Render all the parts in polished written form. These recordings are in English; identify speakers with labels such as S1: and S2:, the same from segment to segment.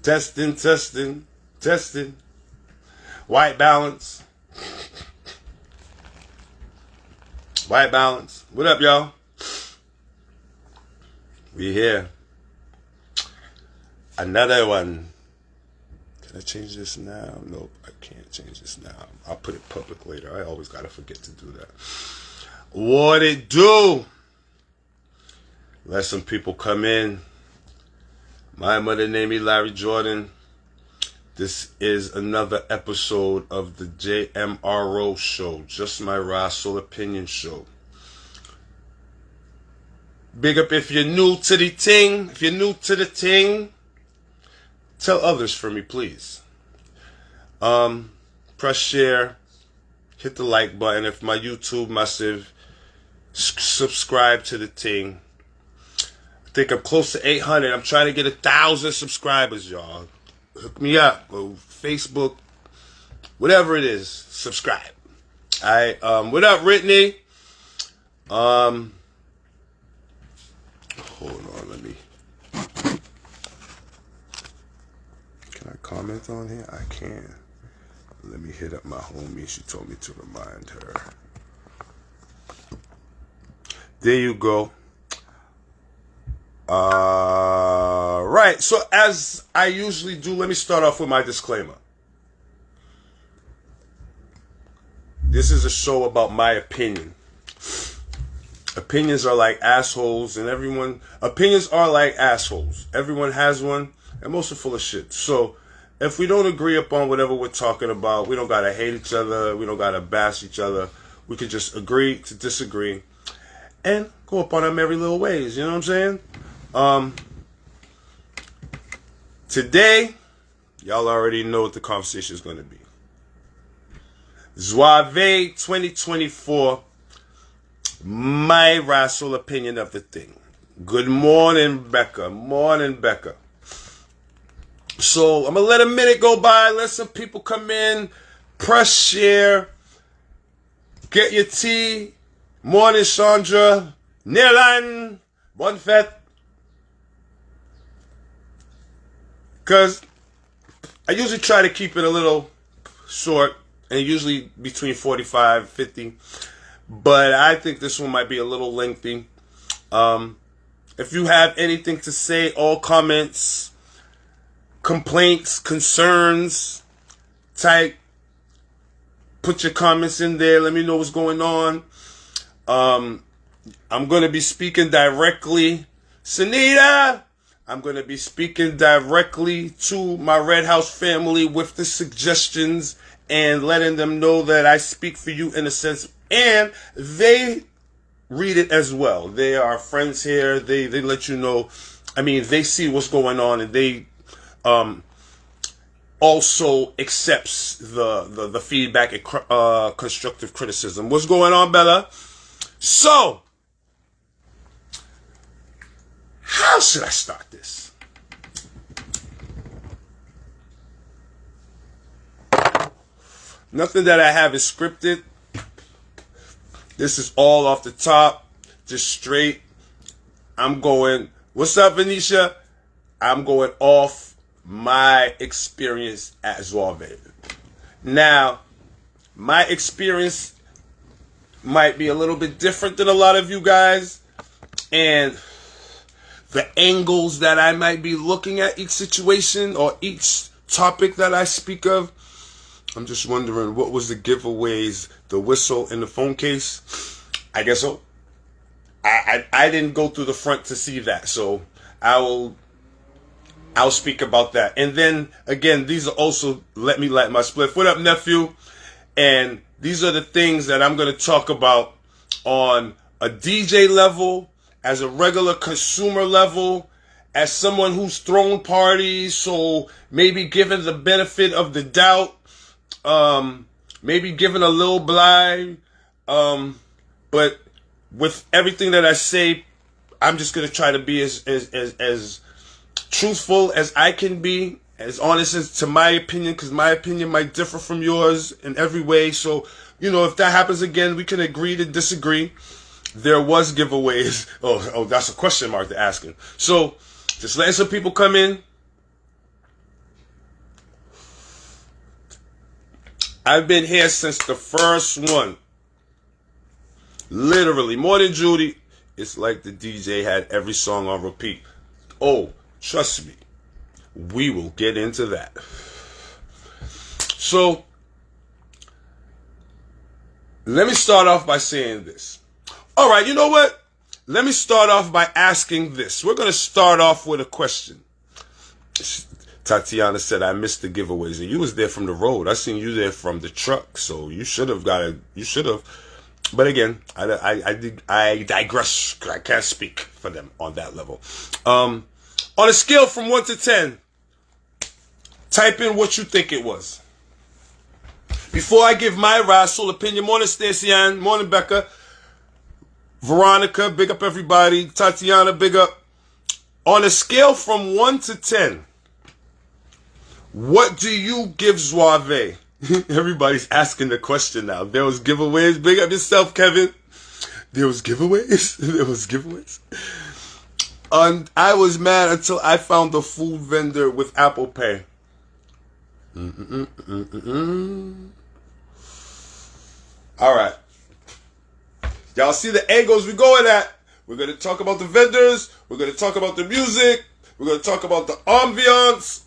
S1: Testing, testing, testing. White balance. White balance. What up, y'all? We here. Another one. Can I change this now? Nope, I can't change this now. I'll put it public later. I always gotta forget to do that. What it do? Let some people come in. My mother named me Larry Jordan. This is another episode of the JMRO show, Just My Raw Soul Opinion show. Big up if you're new to the ting. If you're new to the ting, tell others for me, please. Press share, hit the like button. If my YouTube massive, subscribe to the ting. I think I'm close to 800. I'm trying to get 1,000 subscribers, y'all. Hook me up. Or Facebook, whatever it is, subscribe. Alright, what up, Brittany? Hold on, let me. Can I comment on here? I can. Let me hit up my homie. She told me to remind her. There you go. Right. So as I usually do, let me start off with my disclaimer. This is a show about my opinion. Opinions are like assholes, and opinions are like assholes. Everyone has one, and most are full of shit. So if we don't agree upon whatever we're talking about, we don't gotta hate each other, we don't gotta bash each other. We could just agree to disagree and go up on our merry little ways, you know what I'm saying? Today, y'all already know what the conversation is going to be. Zouave 2024, my rational opinion of the thing. Good morning, Becca. Morning, Becca. So, I'm going to let a minute go by, let some people come in, press share, get your tea. Morning, Chandra. Neerlan. Bon fête. Because I usually try to keep it a little short, and usually between 45, 50. But I think this one might be a little lengthy. If you have anything to say, all comments, complaints, concerns, put your comments in there. Let me know what's going on. I'm going to be speaking directly. Sunita! I'm going to be speaking directly to my Red House family with the suggestions and letting them know that I speak for you in a sense. And they read it as well. They are friends here. They let you know. I mean, they see what's going on, and they also accepts the feedback and constructive criticism. What's going on, Bella? So, how should I start this? Nothing that I have is scripted. This is all off the top, just straight. I'm going, what's up, Venetia? I'm going off my experience at Zouave. Now, my experience might be a little bit different than a lot of you guys, and the angles that I might be looking at each situation or each topic that I speak of. I'm just wondering, what was the giveaways, the whistle in the phone case? I guess so. I didn't go through the front to see that, so I'll speak about that. And then again, these are also let me light my spliff. What up, nephew? And these are the things that I'm going to talk about on a DJ level, as a regular consumer level, as someone who's thrown parties, so maybe given the benefit of the doubt, maybe given a little blind, but with everything that I say, I'm just going to try to be as truthful as I can be, as honest as to my opinion, because my opinion might differ from yours in every way. So, you know, if that happens again, we can agree to disagree. There was giveaways. Oh, that's a question mark they're asking. So, just letting some people come in. I've been here since the first one. Literally, more than Judy. It's like the DJ had every song on repeat. Oh, trust me. We will get into that. So, let me start off by saying this. All right, you know what? Let me start off by asking this. We're going to start off with a question. Tatiana said, I missed the giveaways. And you was there from the road. I seen you there from the truck. So you should have But again, I digress. I can't speak for them on that level. On a scale from 1 to 10, type in what you think it was. Before I give my rational opinion, morning Stacey Ann, morning Becca, Veronica, big up everybody, Tatiana, big up. On a scale from 1 to 10, what do you give Zouave? Everybody's asking the question now. There was giveaways. Big up yourself, Kevin. There was giveaways. There was giveaways. And I was mad until I found the food vendor with Apple Pay. All right. Y'all see the angles we're going at. We're going to talk about the vendors. We're going to talk about the music. We're going to talk about the ambiance.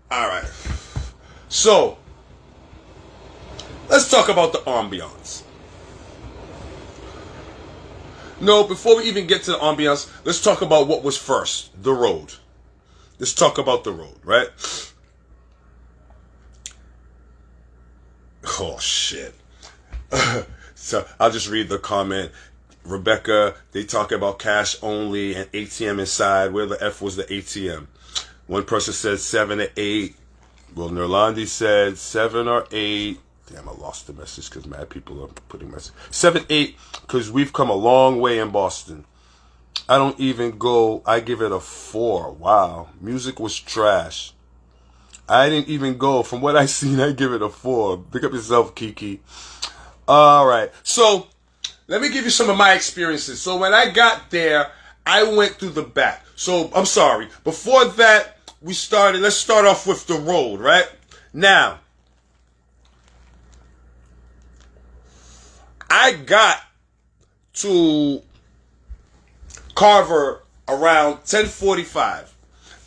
S1: All right. So, let's talk about the ambiance. No, before we even get to the ambiance, let's talk about what was first, the road. Let's talk about the road, right? Oh, shit. So, I'll just read the comment. Rebecca, they talk about cash only and ATM inside. Where the F was the ATM? One person said 7 or 8. Well, Nerlandi said 7 or 8. Damn, I lost the message because mad people are putting message. 7, 8, because we've come a long way in Boston. I don't even go, I give it a 4. Wow. Music was trash. I didn't even go. From what I seen, I give it a 4. Pick up yourself, Kiki. All right. So, let me give you some of my experiences. So, when I got there, I went through the back. So, I'm sorry. Before that, let's start off with the road, right? Now, I got to Carver around 10:45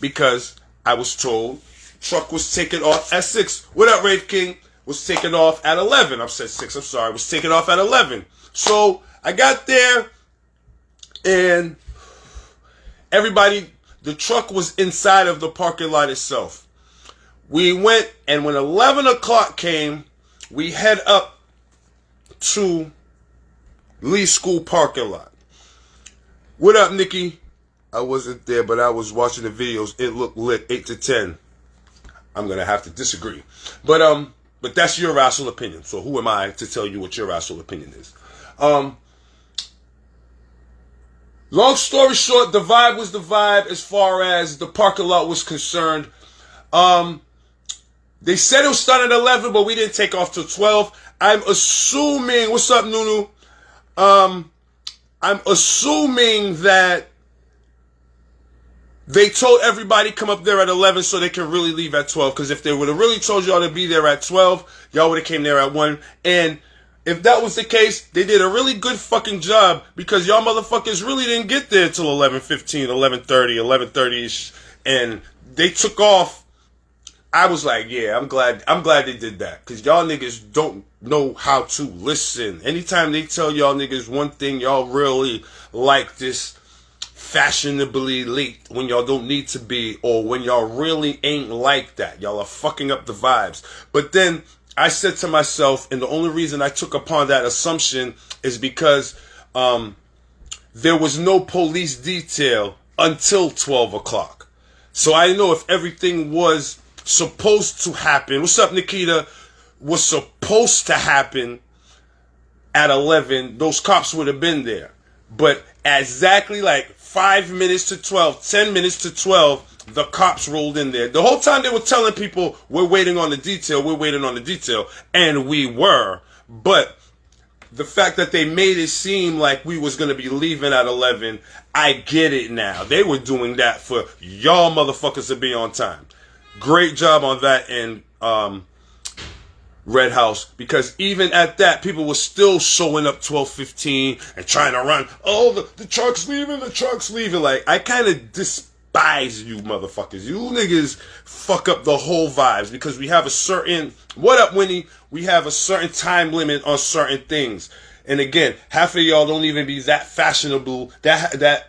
S1: because I was told truck was taken off at 6. What up, Rave King? Was taken off at 11. I said 6. I'm sorry. Was taken off at 11. So I got there and the truck was inside of the parking lot itself. We went, and when 11 o'clock came, we head up to Lee School parking lot. What up, Nikki? I wasn't there, but I was watching the videos. It looked lit, 8 to 10. I'm going to have to disagree. But that's your rational opinion. So who am I to tell you what your rational opinion is? Long story short, the vibe was the vibe as far as the parking lot was concerned. They said it was starting at 11, but we didn't take off till 12. I'm assuming, what's up, Nunu? I'm assuming that they told everybody come up there at 11 so they can really leave at 12. Because if they would have really told y'all to be there at 12, y'all would have came there at 1. And if that was the case, they did a really good fucking job because y'all motherfuckers really didn't get there till 11:15, 11:30, 11:30ish, and they took off. I was like, yeah, I'm glad they did that because y'all niggas don't know how to listen. Anytime they tell y'all niggas one thing, y'all really like this fashionably late when y'all don't need to be, or when y'all really ain't like that. Y'all are fucking up the vibes. But then I said to myself, and the only reason I took upon that assumption is because there was no police detail until 12 o'clock. So I know if everything was supposed to happen, what's up, Nikita, was supposed to happen at 11, those cops would have been there. But exactly like 5 minutes to 12, 10 minutes to 12, the cops rolled in there. The whole time they were telling people, we're waiting on the detail, we're waiting on the detail. And we were. But the fact that they made it seem like we was going to be leaving at 11, I get it now. They were doing that for y'all motherfuckers to be on time. Great job on that. And Red House, because even at that, people were still showing up 12:15 and trying to run. Oh, the truck's leaving, the truck's leaving. Like, I kind of despise you motherfuckers. You niggas fuck up the whole vibes, because we have a certain, what up, Winnie? We have a certain time limit on certain things. And again, half of y'all don't even be that fashionable, that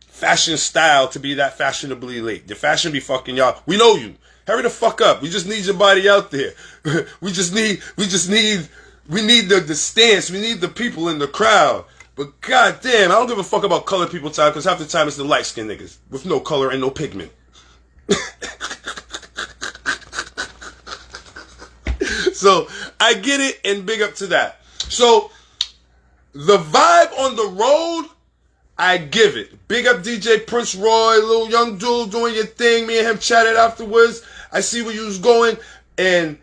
S1: fashion style to be that fashionably late. The fashion be fucking y'all. We know you. Hurry the fuck up. We just need your body out there. we need the stance. We need the people in the crowd. But goddamn, I don't give a fuck about colored people time, because half the time it's the light skinned niggas with no color and no pigment. So I get it, and big up to that. So the vibe on the road, I give it. Big up DJ Prince Roy, little young dude doing your thing. Me and him chatted afterwards. I see where you was going. And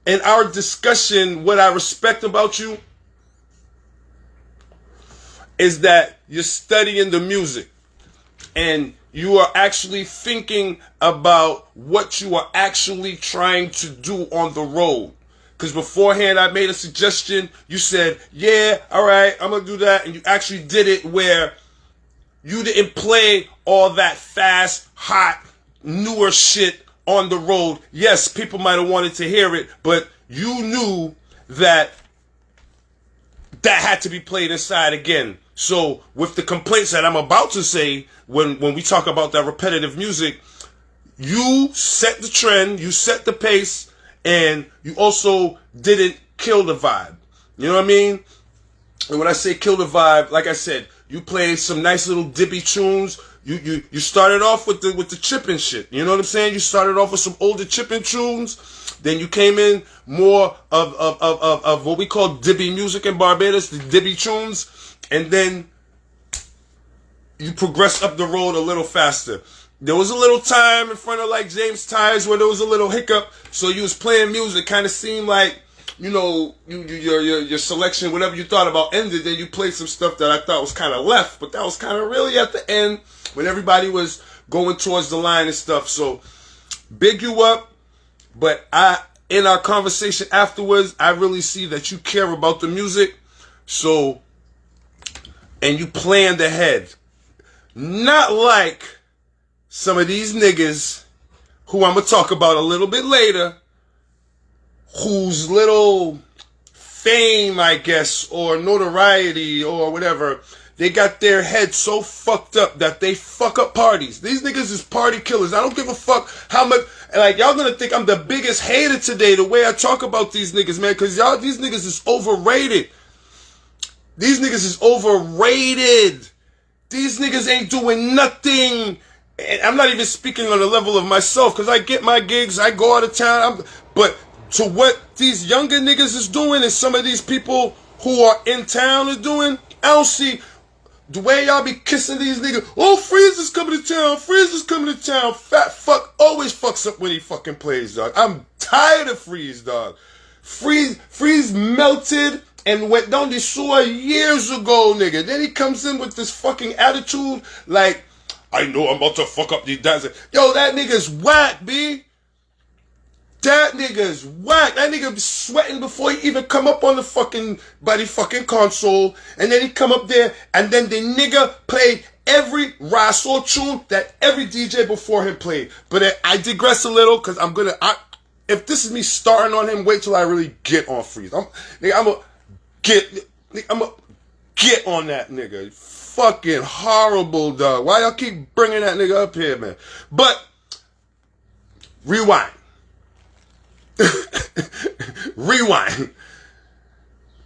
S1: in our discussion, what I respect about you is that you're studying the music. And you are actually thinking about what you are actually trying to do on the road. Because beforehand, I made a suggestion. You said, yeah, all right, I'm going to do that. And you actually did it where you didn't play all that fast, hot, newer shit on the road. Yes, people might have wanted to hear it, but you knew that that had to be played inside again. So with the complaints that I'm about to say, when we talk about that repetitive music, you set the trend, you set the pace, and you also didn't kill the vibe. You know what I mean? And when I say kill the vibe, like I said, you played some nice little dippy tunes. You started off with the chipping shit. You know what I'm saying? You started off with some older chipping tunes. Then you came in more of what we call dibby music in Barbados, the dibby tunes. And then you progressed up the road a little faster. There was a little time in front of like James Tires where there was a little hiccup. So you was playing music, kind of seemed like, you know, your selection, whatever you thought about ended. Then you played some stuff that I thought was kind of left, but that was kind of really at the end when everybody was going towards the line and stuff. So big you up, but in our conversation afterwards, I really see that you care about the music. So, and you planned ahead. Not like some of these niggas who I'm going to talk about a little bit later, whose little fame, I guess, or notoriety or whatever, they got their head so fucked up that they fuck up parties. These niggas is party killers. I don't give a fuck how much, like, y'all gonna think I'm the biggest hater today the way I talk about these niggas, man, because y'all, these niggas is overrated. These niggas is overrated. These niggas ain't doing nothing. And I'm not even speaking on the level of myself, because I get my gigs, I go out of town, but to what these younger niggas is doing and some of these people who are in town are doing, I don't see the way y'all be kissing these niggas. Oh, Freeze is coming to town. Freeze is coming to town. Fat fuck always fucks up when he fucking plays, dog. I'm tired of Freeze, dog. Freeze melted and went down the sewer years ago, nigga. Then he comes in with this fucking attitude like, I know I'm about to fuck up these dancers. Yo, that nigga's whack, B. That nigga's whack. That nigga be sweating before he even come up on the fucking body fucking console. And then he come up there and then the nigga played every Rasul tune that every DJ before him played. But I digress a little because if this is me starting on him, wait till I really get on Freeze. I'm gonna get on that nigga. Fucking horrible, dog. Why y'all keep bringing that nigga up here, man? But rewind. Rewind.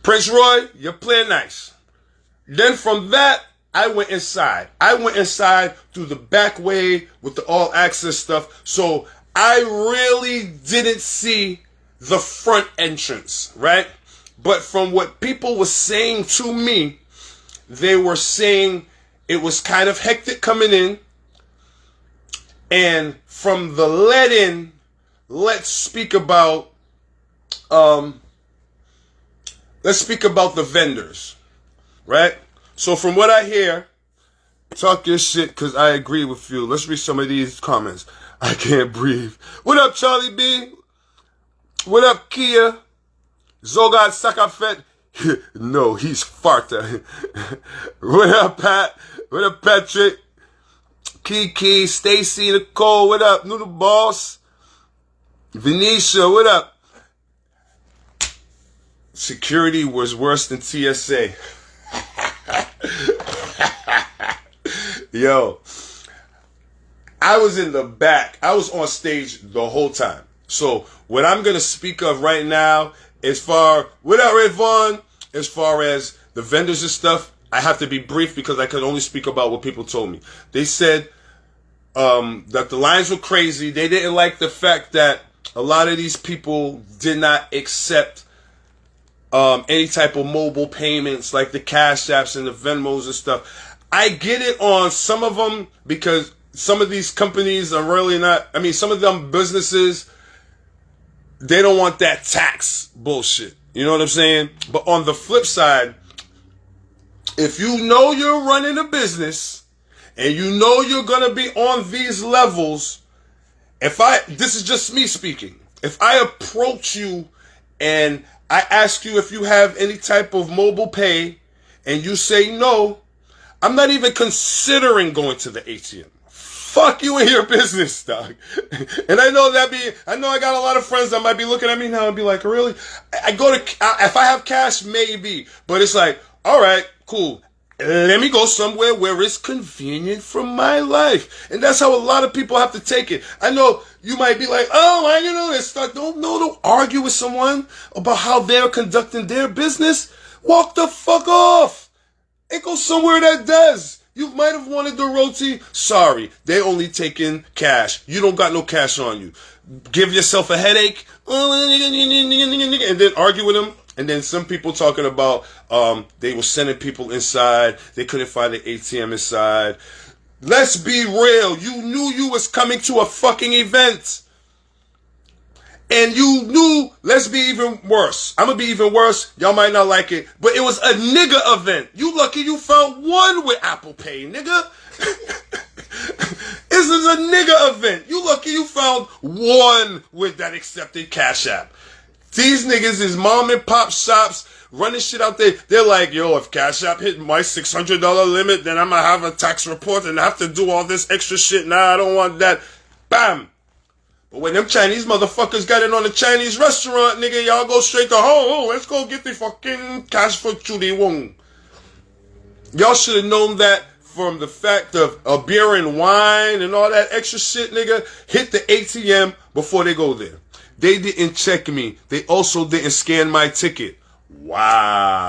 S1: Prince Roy, you're playing nice. Then from that, I went inside. I went inside through the back way with the all access stuff. So I really didn't see the front entrance, right? But from what people were saying to me, they were saying it was kind of hectic coming in. And from the let-in, let's speak about the vendors, right? So from what I hear, talk your shit because I agree with you. Let's read some of these comments. I can't breathe. What up, Charlie B? What up, Kia? Zogad Sakafet? No, he's farta. What up, Pat? What up, Patrick? Kiki, Stacy, Nicole, what up? Noodle Boss? Venetia, what up? Security was worse than TSA. Yo, I was in the back. I was on stage the whole time. So what I'm going to speak of right now, what up, Red Vaughn, as far as the vendors and stuff, I have to be brief because I can only speak about what people told me. They said that the lines were crazy. They didn't like the fact that a lot of these people did not accept any type of mobile payments like the Cash Apps and the Venmos and stuff. I get it on some of them because some of these companies are really not, some of them businesses, they don't want that tax bullshit. You know what I'm saying? But on the flip side, if you know you're running a business and you know you're going to be on these levels, this is just me speaking. If I approach you and I ask you if you have any type of mobile pay and you say no, I'm not even considering going to the ATM. Fuck you and your business, dog. And I know I got a lot of friends that might be looking at me now and be like, really? If I have cash, maybe. But it's like, all right, cool. Let me go somewhere where it's convenient for my life. And that's how a lot of people have to take it. I know you might be like, oh, this stuff. Don't argue with someone about how they're conducting their business. Walk the fuck off. And go somewhere that does. You might have wanted the roti. Sorry, they only taking cash. You don't got no cash on you. Give yourself a headache. And then argue with them. And then some people talking about they were sending people inside. They couldn't find the ATM inside. Let's be real. You knew you was coming to a fucking event. And you knew, let's be even worse. I'm going to be even worse. Y'all might not like it. But it was a nigga event. You lucky you found one with Apple Pay, nigga. This is a nigga event. You lucky you found one with that accepted Cash App. These niggas is mom and pop shops running shit out there. They're like, yo, if Cash App hit my $600 limit, then I'm going to have a tax report and have to do all this extra shit. Nah, I don't want that. Bam. But when them Chinese motherfuckers got in on a Chinese restaurant, nigga, y'all go straight to home. Let's go get the fucking cash for Chudi Wong. Y'all should have known that from the fact of a beer and wine and all that extra shit, nigga. Hit the ATM before they go there. They didn't check me. They also didn't scan my ticket. Wow.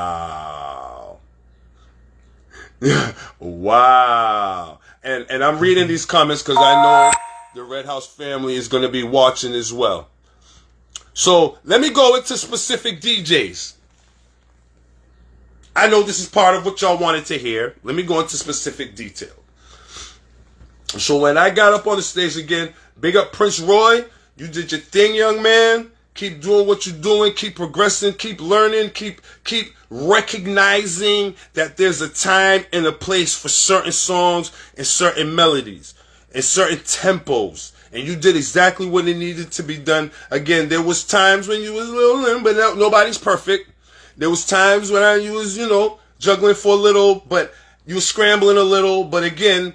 S1: Wow. And I'm reading these comments because I know the Red House family is going to be watching as well. So let me go into specific DJs. I know this is part of what y'all wanted to hear. Let me go into specific detail. So when I got up on the stage again, big up Prince Roy. You did your thing, young man. Keep doing what you're doing. Keep progressing. Keep learning. Keep recognizing that there's a time and a place for certain songs and certain melodies and certain tempos. And you did exactly what it needed to be done. Again, there was times when you was a little, but nobody's perfect. There was times when you was, juggling for a little, but you was scrambling a little. But again,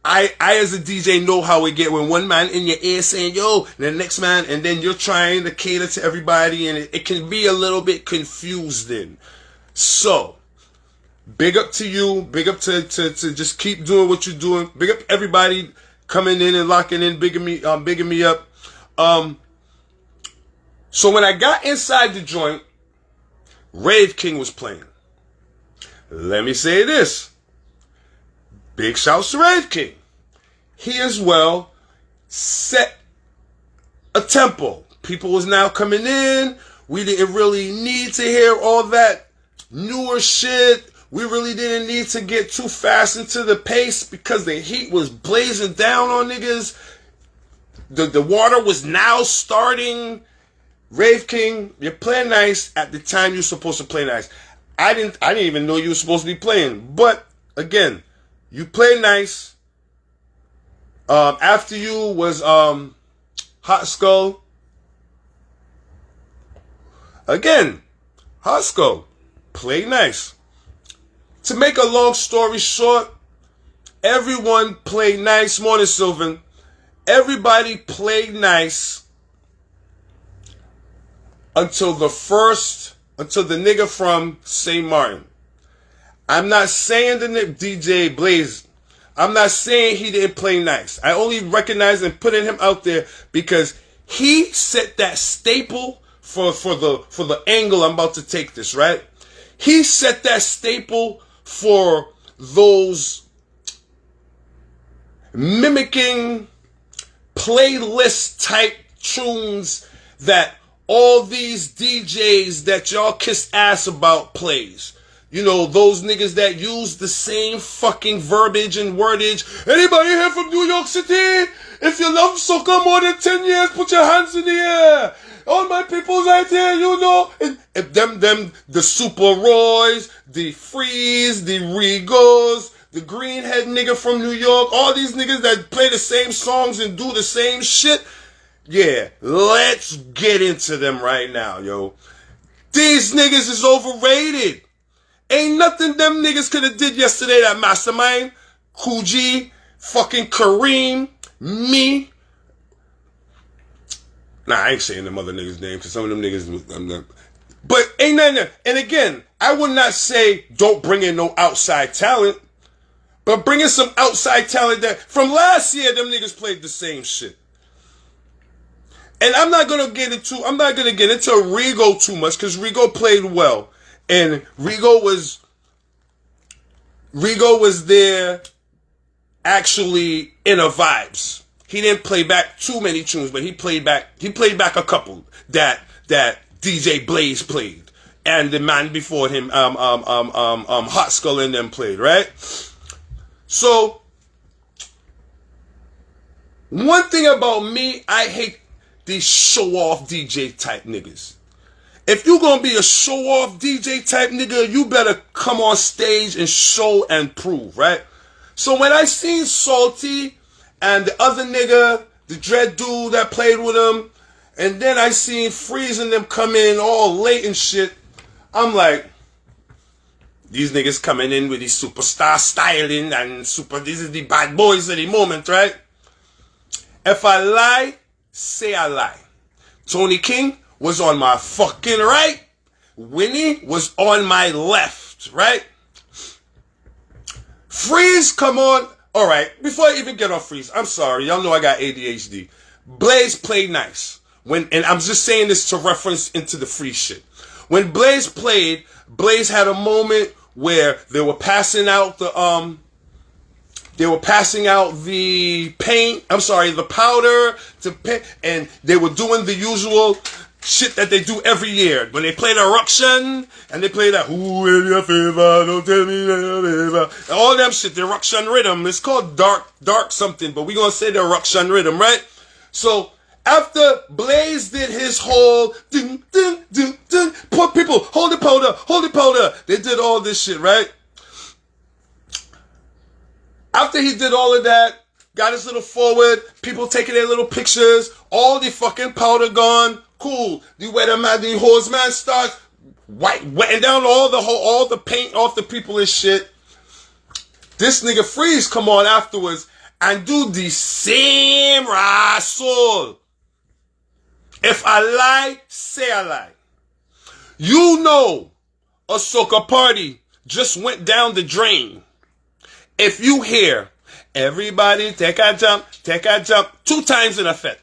S1: I as a DJ know how it get when one man in your ear saying, yo, and the next man, and then you're trying to cater to everybody, and it can be a little bit confusing. So, big up to you. Big up to just keep doing what you're doing. Big up everybody coming in and locking in, bigging me up. So when I got inside the joint, Rave King was playing. Let me say this. Big shouts to Rave King. He as well set a tempo. People was now coming in. We didn't really need to hear all that newer shit. We really didn't need to get too fast into the pace because the heat was blazing down on niggas. The water was now starting. Rave King, you're playing nice at the time you're supposed to play nice. I didn't even know you were supposed to be playing. But again, you play nice. After you was Hot Skull. Again, Hosco, play nice. To make a long story short, everyone played nice. Morning, Sylvan. Everybody played nice until the nigga from St. Martin. I'm not saying the DJ Blaze. I'm not saying he didn't play nice. I only recognize and putting him out there because he set that staple for the angle I'm about to take this, right? He set that staple for those mimicking playlist type tunes that all these DJs that y'all kiss ass about plays. You know, those niggas that use the same fucking verbiage and wordage. Anybody here from New York City? If you love soca more than 10 years, put your hands in the air. All my people's right here, you know. And them, the Super Roys, the Freeze, the Regos, the Greenhead nigga from New York, all these niggas that play the same songs and do the same shit. Yeah, let's get into them right now, yo. These niggas is overrated. Ain't nothing them niggas could have did yesterday. That Mastermind, Coogee, fucking Kareem, me. Nah, I ain't saying them other niggas' names because some of them niggas, but ain't nothing. And again, I would not say don't bring in no outside talent, but bring in some outside talent that from last year them niggas played the same shit. And I'm not gonna get into Rigo too much because Rigo played well. And Rigo was there actually in a vibes. He didn't play back too many tunes, but he played back a couple that DJ Blaze played. And the man before him, Hot Skull and them played, right? So one thing about me, I hate these show-off DJ type niggas. If you gonna be a show-off DJ type nigga, you better come on stage and show and prove, right? So when I seen Salty and the other nigga, the dread dude that played with him, and then I seen Freeze and them come in all late and shit, I'm like, these niggas coming in with these superstar styling and these is the bad boys of the moment, right? If I lie, say I lie. Tony King was on my fucking right. Winnie was on my left, right? Freeze, come on. All right, before I even get on Freeze, I'm sorry. Y'all know I got ADHD. Blaze played nice. And I'm just saying this to reference into the Freeze shit. When Blaze played, Blaze had a moment where they were passing out the paint, the powder to paint, and they were doing the usual shit that they do every year. When they play the Ruction, and they play that, who in your favor, don't tell me that favor. All them shit, the Ruction rhythm. It's called dark something, but we gonna say the Ruction rhythm, right? So, after Blaze did his whole, ding, ding, ding, ding, poor people, hold the powder. They did all this shit, right? After he did all of that, got his little forward, people taking their little pictures, all the fucking powder gone, cool. The weatherman, the hose man starts wetting down all the paint off the people and shit. This nigga Freeze come on afterwards and do the same soul. If I lie, say I lie. You know a soca party just went down the drain. If you hear everybody take a jump 2 times in effect.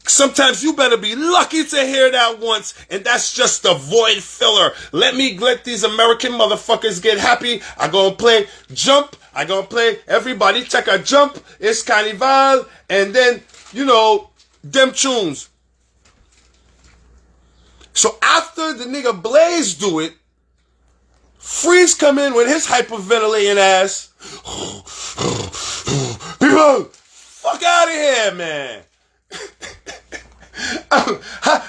S1: Sometimes you better be lucky to hear that once, and that's just a void filler. Let these American motherfuckers get happy. I gonna play jump. I gonna play everybody take a jump. It's Carnival, and then, you know, them tunes. So after the nigga Blaze do it, Freeze come in with his hyperventilating ass. People, fuck out of here, man.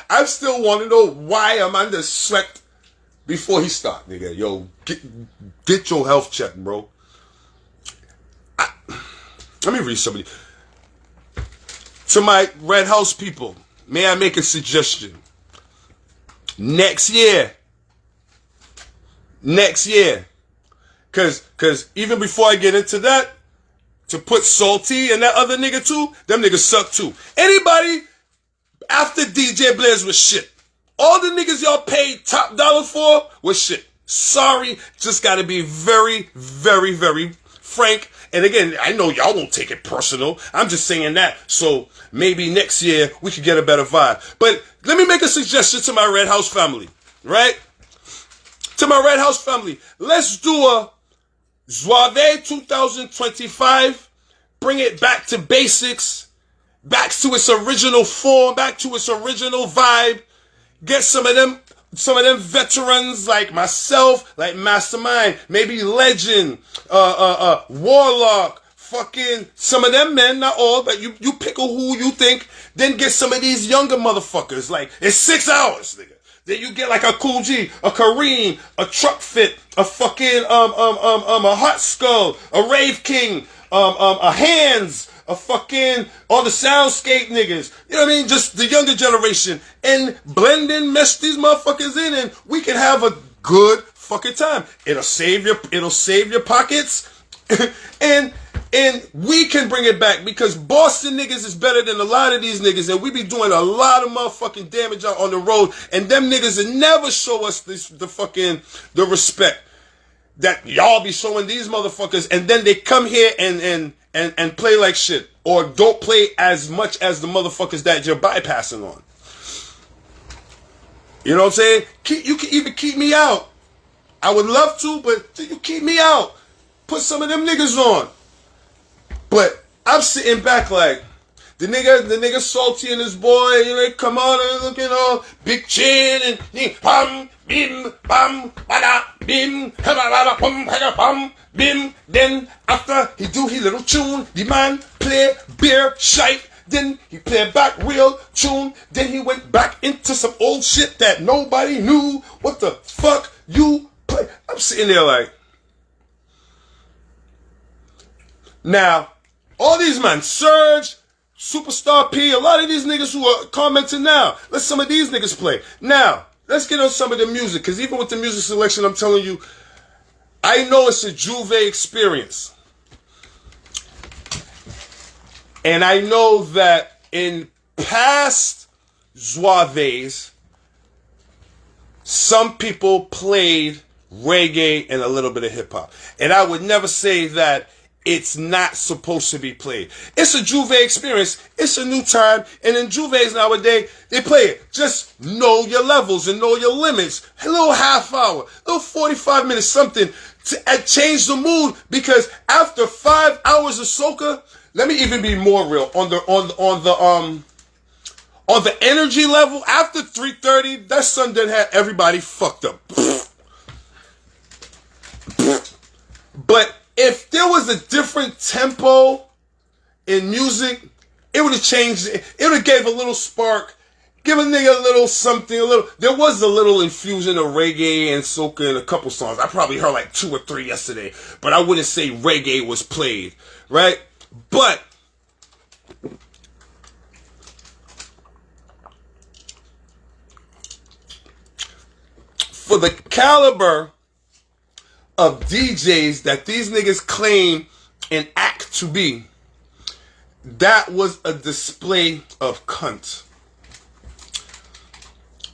S1: I still want to know why I'm under sweat before he start, nigga. Yo, get your health check, bro. Let me read somebody. To my Red House people, may I make a suggestion? Next year. Next year. Cause even before I get into that, to put Salty and that other nigga too, them niggas suck too. Anybody after DJ Blaze was shit. All the niggas y'all paid top dollar for was shit. Sorry, just gotta be very, very, very frank. And again, I know y'all won't take it personal. I'm just saying that. So maybe next year we could get a better vibe. But let me make a suggestion to my Red House family, right? To my Red House family. Let's do a Zouave 2025. Bring it back to basics. Back to its original form. Back to its original vibe. Get some of them veterans like myself, like Mastermind, maybe Legend, Warlock, fucking some of them men, not all, but you pick who you think, then get some of these younger motherfuckers, like, it's 6 hours, nigga. Then you get like a Cool G, a Kareem, a Truck Fit, a fucking, a Hot Skull, a Rave King, a Hands, a fucking, all the Soundscape niggas, you know what I mean? Just the younger generation, and blend in, mesh these motherfuckers in, and we can have a good fucking time. It'll save your pockets, and we can bring it back, because Boston niggas is better than a lot of these niggas, and we be doing a lot of motherfucking damage out on the road, and them niggas will never show us the respect that y'all be showing these motherfuckers, and then they come here and play like shit, or don't play as much as the motherfuckers that you're bypassing on. You know what I'm saying? You can even keep me out. I would love to, but you keep me out. Put some of them niggas on. But I'm sitting back like, the nigga Salty and his boy, you know, come on and looking all big chin and bam, bim, bam, bada, bim, bada, bum, bada, bum, bim. Then after he do his little tune, the man play beer shite. Then he played back real tune. Then he went back into some old shit that nobody knew. What the fuck you play? I'm sitting there like, now, all these men, Surge, Superstar P, a lot of these niggas who are commenting now, let some of these niggas play. Now, let's get on some of the music, because even with the music selection, I'm telling you, I know it's a Juve experience. And I know that in past Zouaves, some people played reggae and a little bit of hip-hop. And I would never say that it's not supposed to be played. It's a Juve experience. It's a new time. And in Juves nowadays, they play it. Just know your levels and know your limits. A little half hour, a little 45 minutes, something to change the mood. Because after 5 hours of soca, let me even be more real. On the energy level, after 3:30, that sun done had everybody fucked up. But if there was a different tempo in music, it would have changed. It would have gave a little spark, give a nigga a little something, there was a little infusion of reggae and soca in a couple songs. I probably heard like 2 or 3 yesterday, but I wouldn't say reggae was played, right? But for the caliber of DJs that these niggas claim and act to be, that was a display of cunt.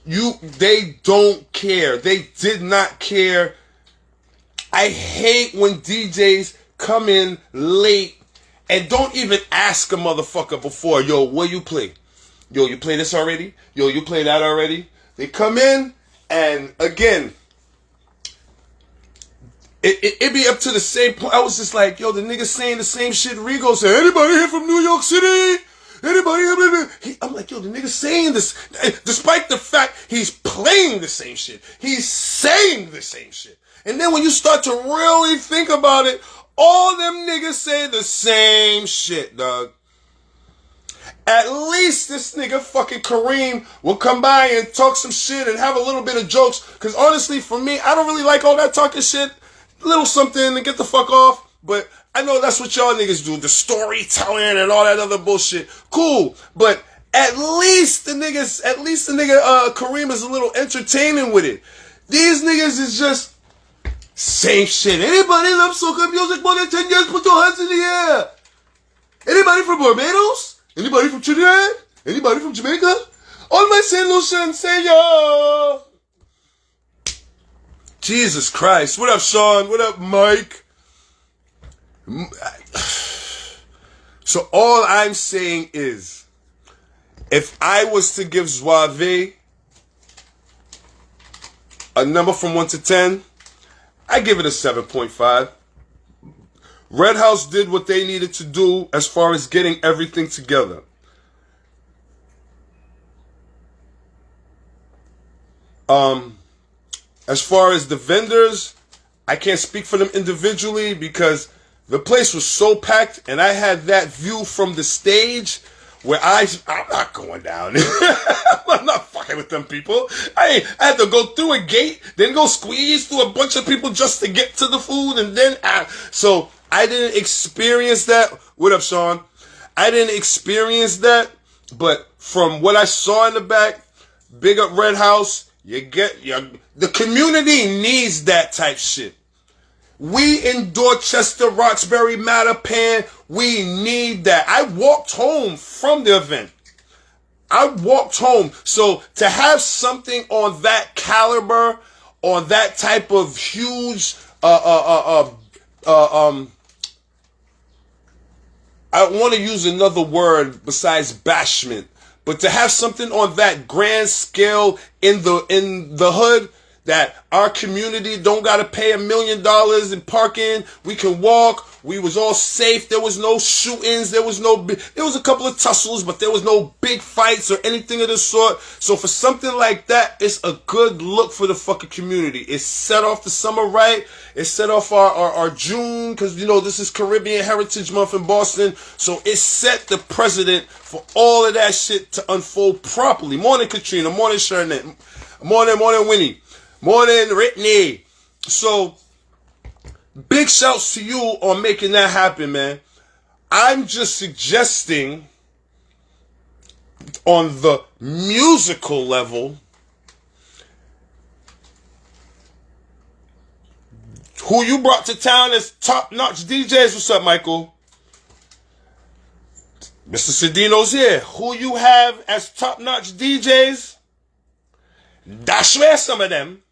S1: They don't care. They did not care. I hate when DJs come in late and don't even ask a motherfucker before, yo, what you play? Yo, you play this already? Yo, you play that already? They come in and again, it be up to the same point. I was just like, yo, the nigga saying the same shit Rigo said. Anybody here from New York City? Anybody here? I'm like, yo, the nigga saying this. Despite the fact he's playing the same shit. He's saying the same shit. And then when you start to really think about it, all them niggas say the same shit, dog. At least this nigga fucking Kareem will come by and talk some shit and have a little bit of jokes. Because honestly, for me, I don't really like all that talking shit. Little something and get the fuck off. But I know that's what y'all niggas do. The storytelling and all that other bullshit. Cool. But At least the nigga Kareem is a little entertaining with it. These niggas is just same shit. Anybody love soca music more than 10 years? Put your hands in the air. Anybody from Barbados? Anybody from Trinidad? Anybody from Jamaica? All my St. Lucians say yo. Jesus Christ. What up, Sean? What up, Mike? So all I'm saying is, if I was to give Zouave a number from 1 to 10, I give it a 7.5. Red House did what they needed to do as far as getting everything together. As far as the vendors, I can't speak for them individually because the place was so packed and I had that view from the stage where I'm not going down. I'm not fucking with them people. I had to go through a gate, then go squeeze through a bunch of people just to get to the food, and then so I didn't experience that. What up, Sean? I didn't experience that, but from what I saw in the back, big up Red House. The community needs that type shit. We in Dorchester, Roxbury, Mattapan, we need that. I walked home from the event. So to have something on that caliber, on that type of huge, I want to use another word besides bashment, but to have something on that grand scale in the hood, that our community don't got to pay $1 million in parking. We can walk. We was all safe. There was no shootings. There was a couple of tussles, but there was no big fights or anything of the sort. So for something like that, it's a good look for the fucking community. It set off the summer right. It set off our June, because, this is Caribbean Heritage Month in Boston. So it set the precedent for all of that shit to unfold properly. Morning, Katrina. Morning, Sherman. Morning, Winnie. Morning, Whitney. So, big shouts to you on making that happen, man. I'm just suggesting, on the musical level, who you brought to town as top-notch DJs. What's up, Michael? Mr. Cedino's here. Who you have as top-notch DJs? Dash away some of them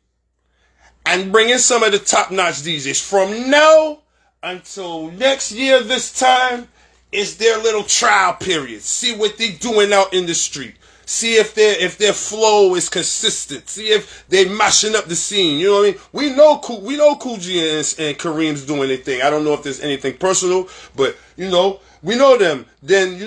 S1: and bring in some of the top-notch DJs. From now until next year this time, it's their little trial period. See what they doing out in the street. See if their flow is consistent. See if they mashing up the scene. You know what I mean? We know Kool G and Kareem's doing their thing. I don't know if there's anything personal, but we know them. Then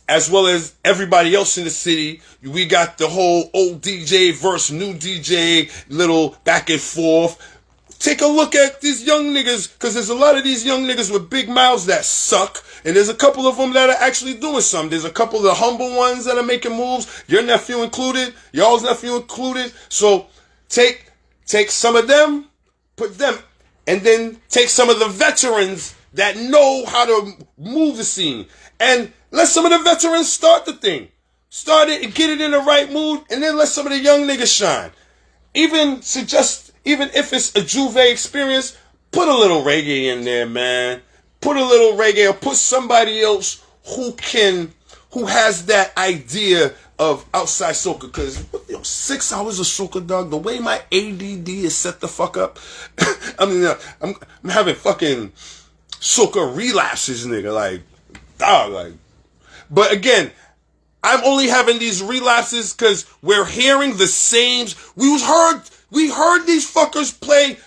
S1: as well as everybody else in the city, we got the whole old DJ versus new DJ, little back and forth. Take a look at these young niggas, because there's a lot of these young niggas with big mouths that suck, and there's a couple of them that are actually doing something. There's a couple of the humble ones that are making moves, your nephew included, y'all's nephew included. So take some of them, put them, and then take some of the veterans that know how to move the scene, and let some of the veterans start the thing. Start it and get it in the right mood, and then let some of the young niggas shine. Even if it's a Juve experience, put a little reggae in there, man. Put a little reggae, or put somebody else who has that idea of outside soca. Because 6 hours of soca, dog, the way my ADD is set the fuck up, I'm having fucking soca relapses, nigga. Like, dog, like. But again, I'm only having these relapses because we're hearing the same. We heard these fuckers play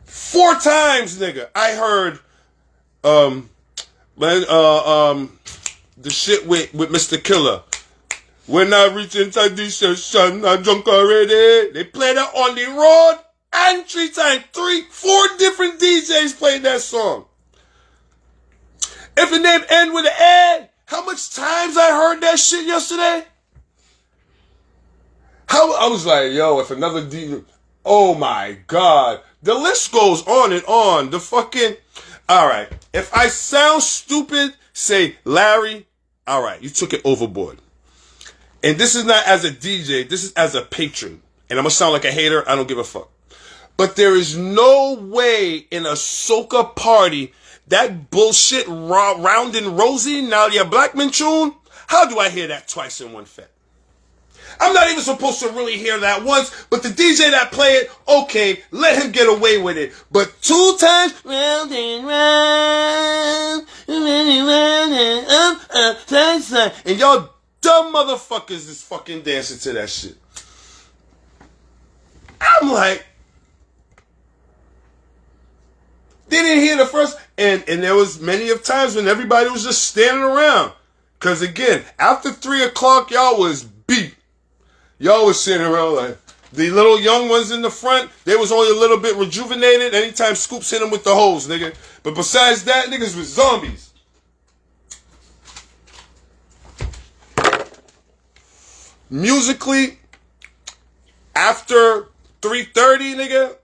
S1: 4 times, nigga. I heard the shit with Mr. Killer. When I reach inside this session, I'm drunk already. They played that on the road and 3 times. 4 different DJs played that song. If the name end with an A, how much times I heard that shit yesterday? I was like, yo, if another DJ, oh my God. The list goes on and on. Alright. If I sound stupid, say Larry, All right, you took it overboard. And this is not as a DJ, this is as a patron. And I'm gonna sound like a hater, I don't give a fuck. But there is no way in a soca party that bullshit Round and Rosie, Nalia Blackman tune, how do I hear that twice in one fet? I'm not even supposed to really hear that once, but the DJ that play it, okay, let him get away with it. But 2 times, round and round, and y'all dumb motherfuckers is fucking dancing to that shit. I'm like, they didn't hear the first, and there was many of times when everybody was just standing around. Cause again, after 3 o'clock, y'all was beat. Y'all was sitting around like, the little young ones in the front, they was only a little bit rejuvenated anytime Scoops hit them with the hose, nigga. But besides that, niggas was zombies. Musically, after 3:30, nigga,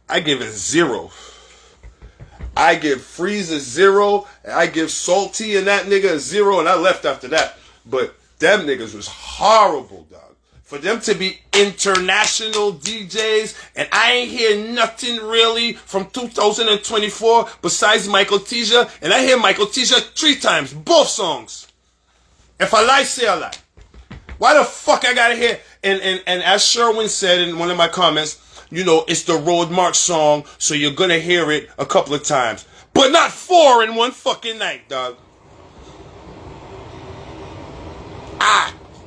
S1: I give it 0. I give Freeze a 0. I give Salty and that nigga a 0, and I left after that. But them niggas was horrible, dog. For them to be international DJs, and I ain't hear nothing really from 2024 besides Michael Teja, and I hear Michael Teja 3 times, both songs. If I lie, say I lie. Why the fuck I gotta hear? And as Sherwin said in one of my comments, you know, it's the Road March song, so you're gonna hear it a couple of times. But not 4 in one fucking night, dog.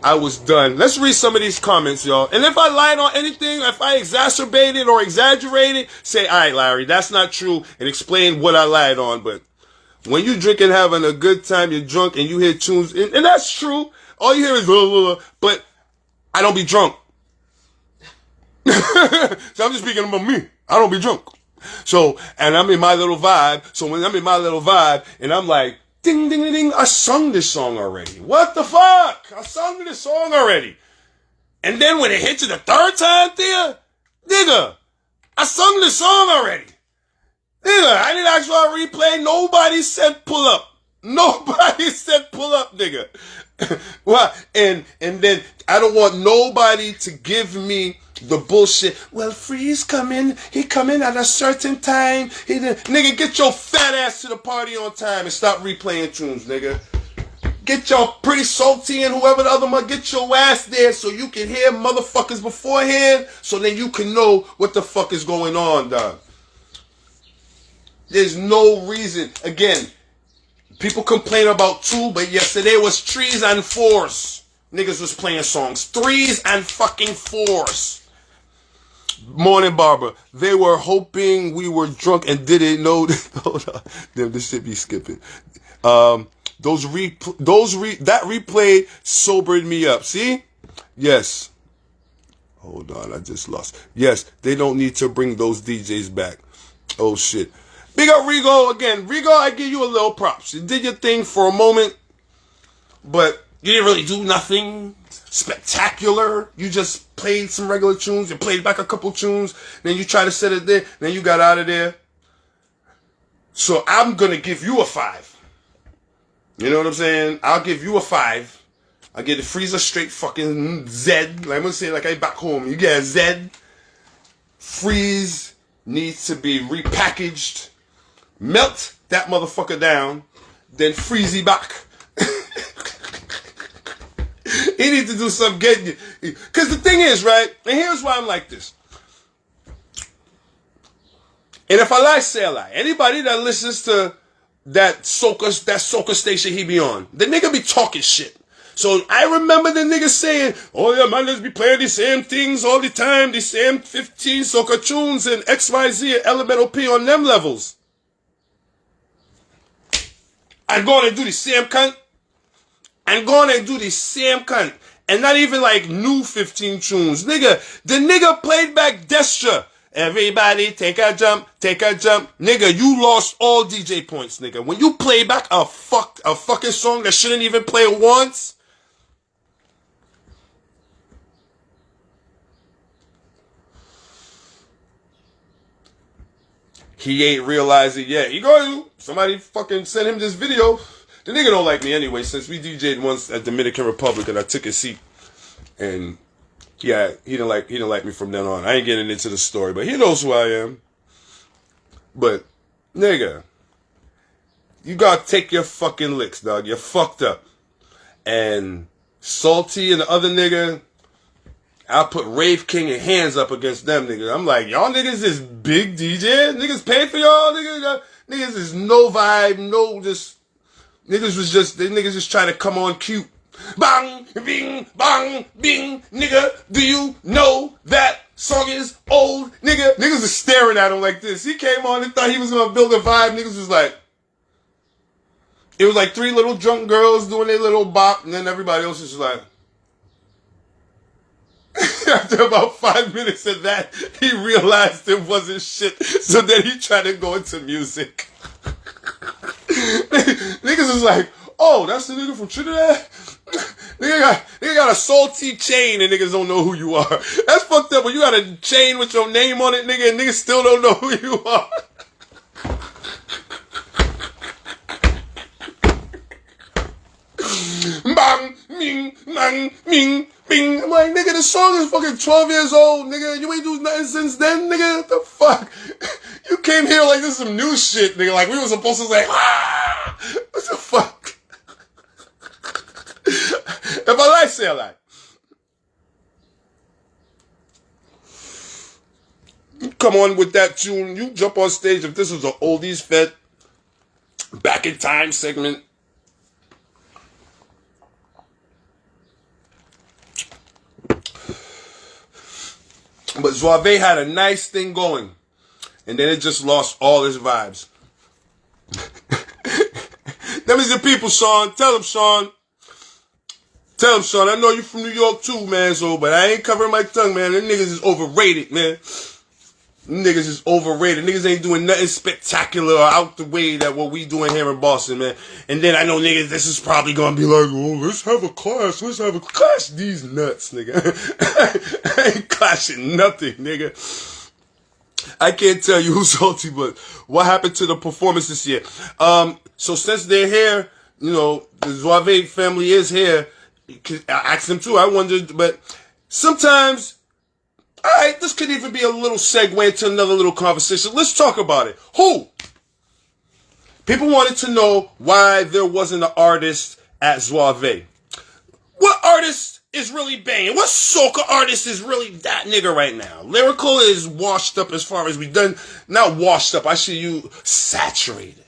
S1: I was done. Let's read some of these comments, y'all. And if I lied on anything, if I exacerbated or exaggerated, say, all right, Larry, that's not true, and explain what I lied on. But when you drinking, having a good time, you're drunk, and you hear tunes, and that's true. All you hear is blah, blah, blah, but I don't be drunk. So I'm just speaking about me. I don't be drunk. So, and I'm in my little vibe. So when I'm in my little vibe, and I'm like, ding, ding, ding, ding, I sung this song already. What the fuck? I sung this song already. And then when it hits you the 3rd time, nigga, I sung this song already. Nigga, I didn't ask for a replay. Nobody said pull up. Nobody said pull up, nigga. Well, and then I don't want nobody to give me the bullshit. Well, Freeze coming. He coming at a certain time. Nigga, get your fat ass to the party on time and stop replaying tunes, nigga. Get your Pretty Salty and whoever the other one, get your ass there so you can hear motherfuckers beforehand, so then you can know what the fuck is going on, dog. There's no reason. Again, people complain about 2, but yesterday was 3s and 4s. Niggas was playing songs. 3s and fucking 4s. Morning, Barbara. They were hoping we were drunk and didn't know. Hold on. Damn, this shit be skipping. That replay sobered me up. See? Yes. Hold on, I just lost. Yes, they don't need to bring those DJs back. Oh, shit. Big up Rigo again. Rigo, I give you a little props. You did your thing for a moment, but you didn't really do nothing spectacular. You just played some regular tunes. You played back a couple tunes. Then you tried to set it there. Then you got out of there. So I'm going to give you a 5. You know what I'm saying? I'll give you a 5. I get the Freezer straight fucking Z. Like I'm going to say like I back home. You get a Z. Freeze needs to be repackaged. Melt that motherfucker down. Then Freezy back. He needs to do something getting you. Because the thing is, right? And here's why I'm like this. And if I lie, say I lie. Anybody that listens to that soca station he be on, the nigga be talking shit. So I remember the nigga saying, oh yeah, man, let's be playing the same things all the time, the same 15 soca tunes and XYZ and Elemental P on them levels. I'm going to do the same cunt. I'm going to do the same cunt. And not even like new 15 tunes. Nigga, the nigga played back Destra. Everybody take a jump, take a jump. Nigga, you lost all DJ points, nigga. When you play back a fucking song that shouldn't even play once. He ain't realized it yet. He going to. Somebody fucking sent him this video. The nigga don't like me anyway, since we DJ'd once at Dominican Republic and I took his seat. And yeah, he didn't like me from then on. I ain't getting into the story, but he knows who I am. But, nigga, you gotta take your fucking licks, dog. You're fucked up. And Salty and the other nigga, I'll put Rave King and Hands up against them niggas. I'm like, y'all niggas is big DJ? Niggas pay for y'all? Niggas is no vibe, no just... Niggas just trying to come on cute. Bang, bing, bang, bing, nigga, do you know that song is old, nigga? Niggas are staring at him like this. He came on and thought he was gonna build a vibe. Niggas was like... It was like 3 little drunk girls doing their little bop, and then everybody else was just like... After about 5 minutes of that, he realized it wasn't shit. So then he tried to go into music. Niggas was like, oh, that's the nigga from Trinidad? Nigga got a salty chain and niggas don't know who you are. That's fucked up when you got a chain with your name on it, nigga, and niggas still don't know who you are. Bang, ming, bang, ming, bing. I'm like, nigga, the song is fucking 12 years old, nigga. You ain't do nothing since then, nigga. What the fuck? You came here like this is some new shit, nigga. Like we were supposed to say, ah! What the fuck? If I lie, say I lie. You come on with that tune. You jump on stage if this was an oldies fed back in time segment. But Zouave had a nice thing going. And then it just lost all its vibes. Them is your people, Sean. Tell them, Sean. Tell them, Sean. I know you from New York too, man. So, but I ain't covering my tongue, man. Them niggas is overrated, man. Them niggas is overrated. Niggas ain't doing nothing spectacular or out the way that what we doing here in Boston, man. And then I know niggas, this is probably gonna be like, oh, let's have a clash. Let's have a clash. These nuts, nigga. I ain't clashing nothing, nigga. I can't tell you who's salty, but what happened to the performance this year? So since they're here, you know, the Zouave family is here. I asked them too. I wondered, but sometimes, all right, this could even be a little segue into another little conversation. Let's talk about it. Who? People wanted to know why there wasn't an artist at Zouave. What artist is really banging? What soca artist is really that nigga right now? Lyrical is washed up as far as we done. Not washed up. I should use saturated.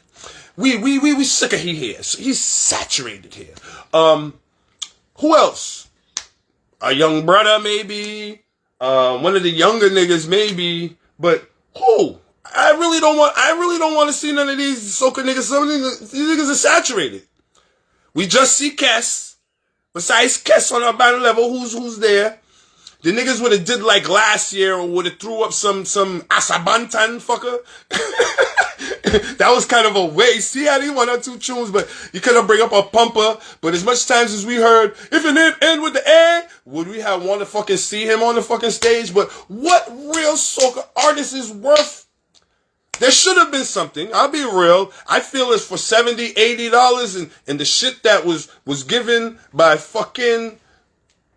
S1: We sick of he here. He's saturated here. Who else? A young brother maybe. One of the younger niggas maybe. But who? I really don't want to see none of these soca niggas. Some of these niggas are saturated. We just see Kes. Besides Kes on our band level, who's there? The niggas would have did like last year or would have threw up some Asabantan fucker. That was kind of a waste. He had 1 or 2 tunes, but you could have bring up a pumper. But as much times as we heard, if it end with the A, would we have wanted to fucking see him on the fucking stage? But what real soca artist is worth? There should have been something. I'll be real. I feel it's for $70, $80 and the shit that was given by fucking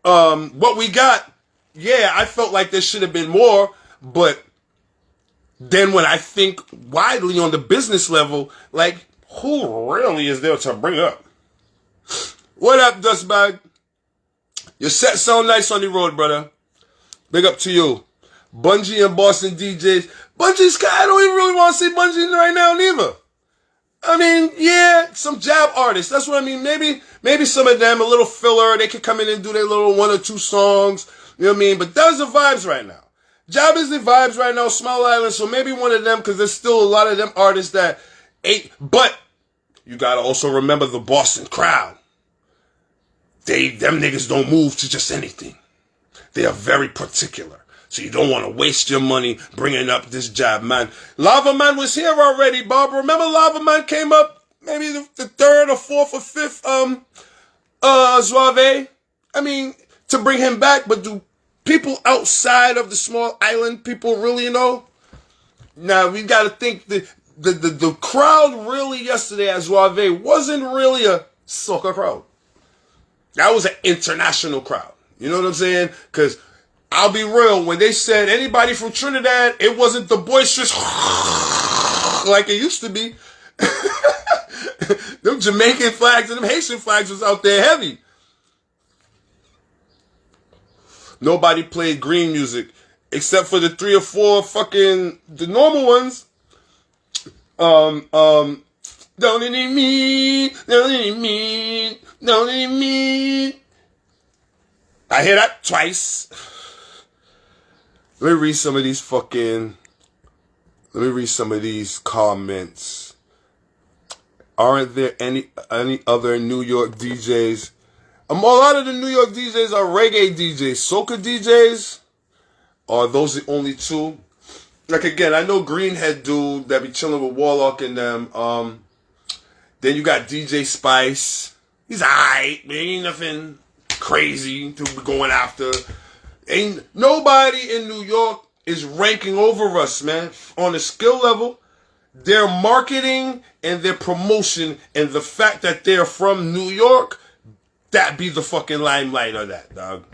S1: what we got. Yeah, I felt like there should have been more, but then when I think widely on the business level, like, who really is there to bring up? What up, Dustbag? Your set sound nice on the road, brother. Big up to you. Bungie and Boston DJs. Bungie's, I don't even really want to see Bungie right now neither. I mean, yeah, some jab artists. That's what I mean. Maybe some of them, a little filler. They could come in and do their little 1 or 2 songs. You know what I mean? But those are vibes right now. Jab is the vibes right now, Small Island. So maybe one of them, because there's still a lot of them artists that ain't. But you got to also remember the Boston crowd. Them niggas don't move to just anything. They are very particular. So you don't want to waste your money bringing up this Jab Man. Lava Man was here already, Bob. Remember Lava Man came up maybe the 3rd or 4th or 5th Zouave? I mean, to bring him back, but do people outside of the Small Island people really know? Now, we got to think that the crowd really yesterday at Zouave wasn't really a soca crowd. That was an international crowd. You know what I'm saying? Because I'll be real, when they said anybody from Trinidad, it wasn't the boisterous like it used to be. Them Jamaican flags and them Haitian flags was out there heavy. Nobody played green music except for the 3 or 4 fucking the normal ones. Don't any me, don't any me, don't any me. I hear that twice. Let me read some of these comments. Aren't there any other New York DJs? A lot of the New York DJs are reggae DJs. Soca DJs? Are those the only 2? Like, again, I know Greenhead dude that be chilling with Warlock and them. Then you got DJ Spice. He's alright, man. Ain't nothing crazy to be going after. Ain't nobody in New York is ranking over us, man. On the skill level, their marketing and their promotion and the fact that they're from New York, that be the fucking limelight of that, dog.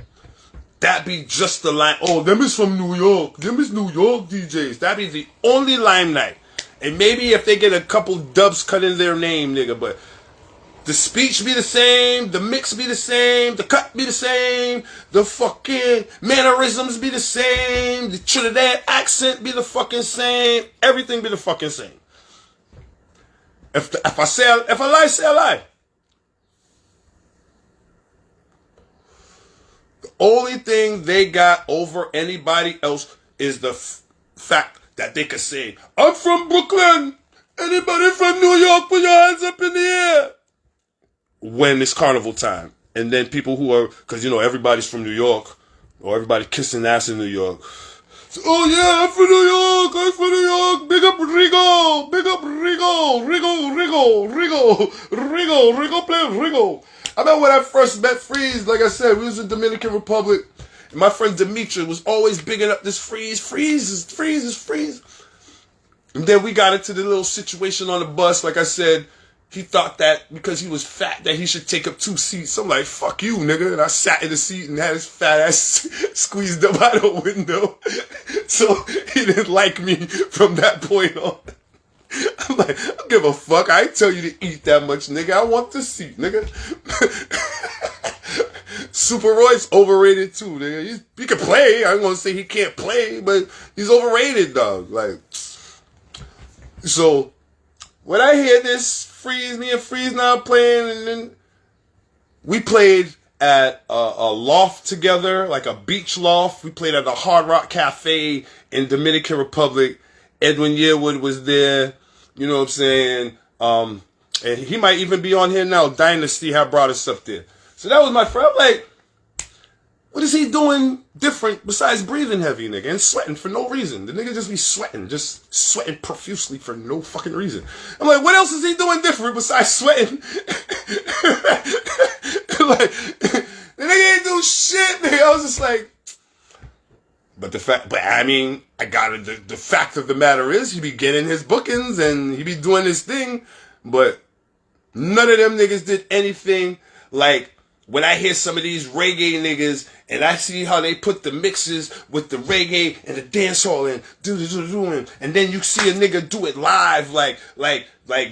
S1: That be just the line. Oh, them is from New York. Them is New York DJs. That be the only limelight. And maybe if they get a couple dubs cut in their name, nigga, but the speech be the same, the mix be the same, the cut be the same, the fucking mannerisms be the same, the Trinidad accent be the fucking same, everything be the fucking same. If I lie, say I lie. The only thing they got over anybody else is the fact that they could say, I'm from Brooklyn. Anybody from New York, put your hands up in the air. When it's carnival time. And then people who are, because, you know, everybody's from New York, or everybody kissing ass in New York. So, oh yeah, I'm from New York, I'm from New York. Big up Rigo, big up Rigo, Rigo, play Rigo. I remember when I first met Freeze, like I said, we was in Dominican Republic. And my friend Dimitri was always bigging up this Freeze. Freeze. And then we got into the little situation on the bus. Like I said, he thought that because he was fat that he should take up 2 seats. I'm like, fuck you, nigga. And I sat in the seat and had his fat ass squeezed up out the window. So he didn't like me from that point on. I'm like, I don't give a fuck. I ain't tell you to eat that much, nigga. I want the seat, nigga. Super Roy's overrated too, nigga. He can play. I ain't gonna say he can't play, but he's overrated, dog. Like, so when I hear this, me and Freeze now playing, and then we played at a loft together, like a beach loft. We played at the Hard Rock Cafe in Dominican Republic. Edwin Yearwood was there, you know what I'm saying? And he might even be on here now. Dynasty have brought us up there. So that was my friend. I'm like, what is he doing different besides breathing heavy, nigga, and sweating for no reason? The nigga just be just sweating profusely for no fucking reason. I'm like, what else is he doing different besides sweating? Like, the nigga ain't do shit, nigga. I was just like, the fact of the matter is, he be getting his bookings and he be doing his thing, but none of them niggas did anything. Like, when I hear some of these reggae niggas and I see how they put the mixes with the reggae and the dancehall and then you see a nigga do it live, like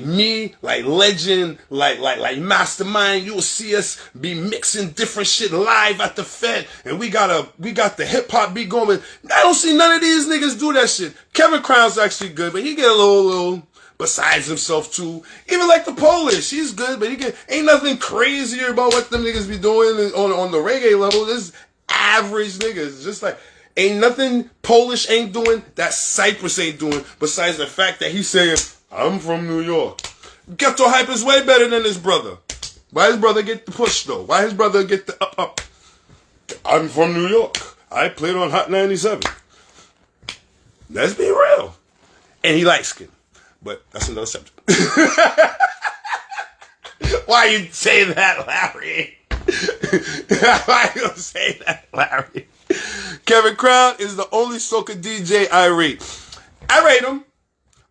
S1: me, like Legend, like Mastermind, you will see us be mixing different shit live at the Fed, and we got the hip hop beat going. I don't see none of these niggas do that shit. Kevin Crown's actually good, but he get a little besides himself too. Even like the Polish, he's good, but ain't nothing crazier about what them niggas be doing on the reggae level. This average niggas, just like ain't nothing Polish ain't doing that Cypress ain't doing. Besides the fact that he's saying, I'm from New York. Ghetto Hype is way better than his brother. Why his brother get the push though? Why his brother get the up? I'm from New York. I played on Hot 97. Let's be real. And he likes skin. But that's another subject. Why you say that, Larry? Why you say that, Larry? Kevin Crown is the only soca DJ I rate. I rate him.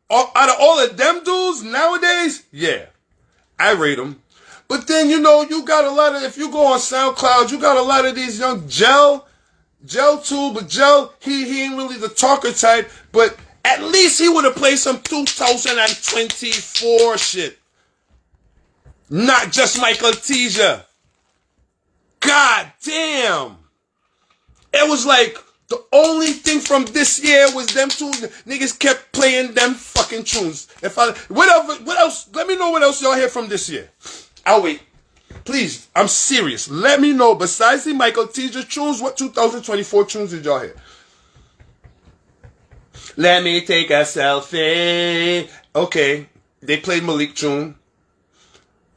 S1: Out of all of them dudes nowadays, yeah, I rate them. But then, you know, you got a lot of, if you go on SoundCloud, you got a lot of these young Gel too, but Gel, he ain't really the talker type, but at least he would have played some 2024 shit. Not just Michael Teja. God damn. It was like, the only thing from this year was them two niggas kept playing them fucking tunes. What else? Let me know what else y'all hear from this year. I'll wait. Please, I'm serious. Let me know, besides the Michael Teja tunes, what 2024 tunes did y'all hear? Let me take a selfie. Okay, they played Malik tune.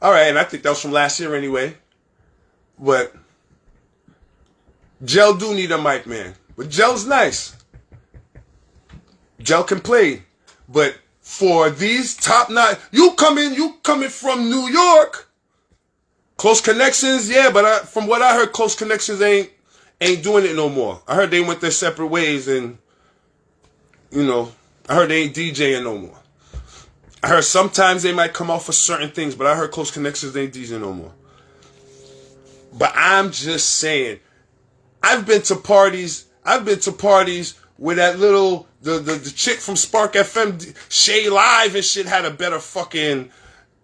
S1: Alright, and I think that was from last year anyway. But Gel do need a mic, man. But Gel's nice. Gel can play. But for these top nine, you coming from New York. Close Connections, yeah, but from what I heard, Close Connections ain't doing it no more. I heard they went their separate ways, and you know, I heard they ain't DJing no more. I heard sometimes they might come out for certain things, but I heard Close Connections ain't DJing no more. But I'm just saying, I've been to parties where that little the chick from Spark FM, Shay Live and shit, had a better fucking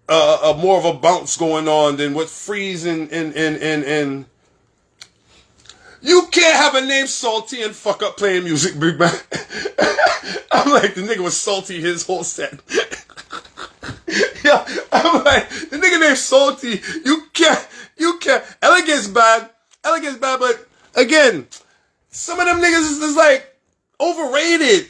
S1: more of a bounce going on than what Freeze and you can't have a name Salty and fuck up playing music, big man. I'm like, the nigga was salty his whole set. Yeah, I'm like, the nigga named Salty, you can't. Elegance bad, but again, some of them niggas is like overrated.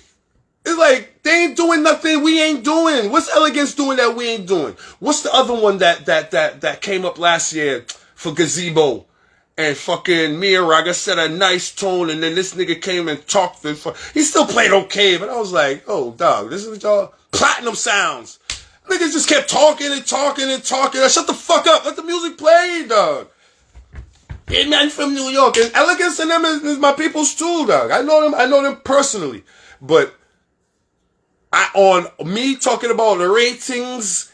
S1: It's like, they ain't doing nothing we ain't doing. What's Elegance doing that we ain't doing? What's the other one that came up last year for Gazebo? And fucking Mia Raga set a nice tone, and then this nigga came and talked. He still played okay, but I was like, oh, dog, this is what y'all, Platinum Sounds. Niggas just kept talking and talking and talking. Shut the fuck up. Let the music play, dog. Hey, man from New York. And Elegance and them is my people's too, dog. I know them personally. But on me talking about the ratings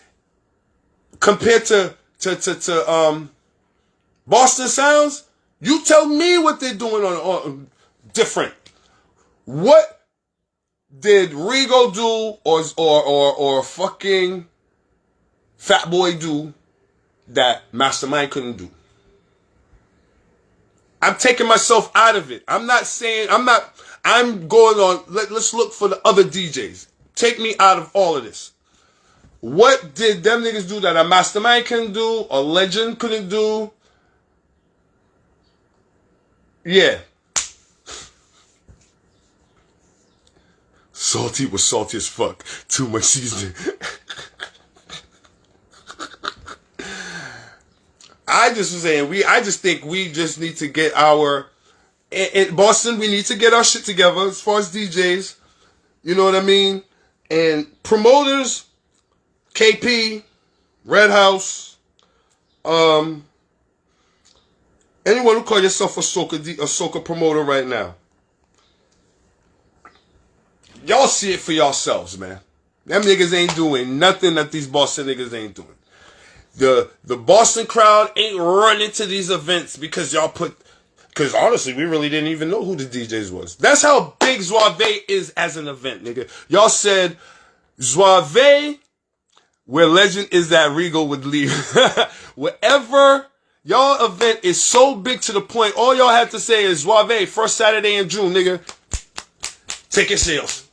S1: compared to Boston Sounds, you tell me what they're doing on different. What did Rigo do or fucking Fat Boy do that Mastermind couldn't do? I'm taking myself out of it. I'm going on, let's look for the other DJs. Take me out of all of this. What did them niggas do that a Mastermind couldn't do, a Legend couldn't do? Yeah. Salty was salty as fuck. Too much seasoning. I just think we just need to get in Boston, we need to get our shit together as far as DJs. You know what I mean? And promoters, KP, Red House, anyone who call yourself a soca promoter right now. Y'all see it for yourselves, man. Them niggas ain't doing nothing that these Boston niggas ain't doing. The Boston crowd ain't running to these events because honestly, we really didn't even know who the DJs was. That's how big Zouave is as an event, nigga. Y'all said Zouave, where Legend is that Rigo would leave. Wherever y'all event is so big to the point, all y'all have to say is Zouave, first Saturday in June, nigga. Ticket sales.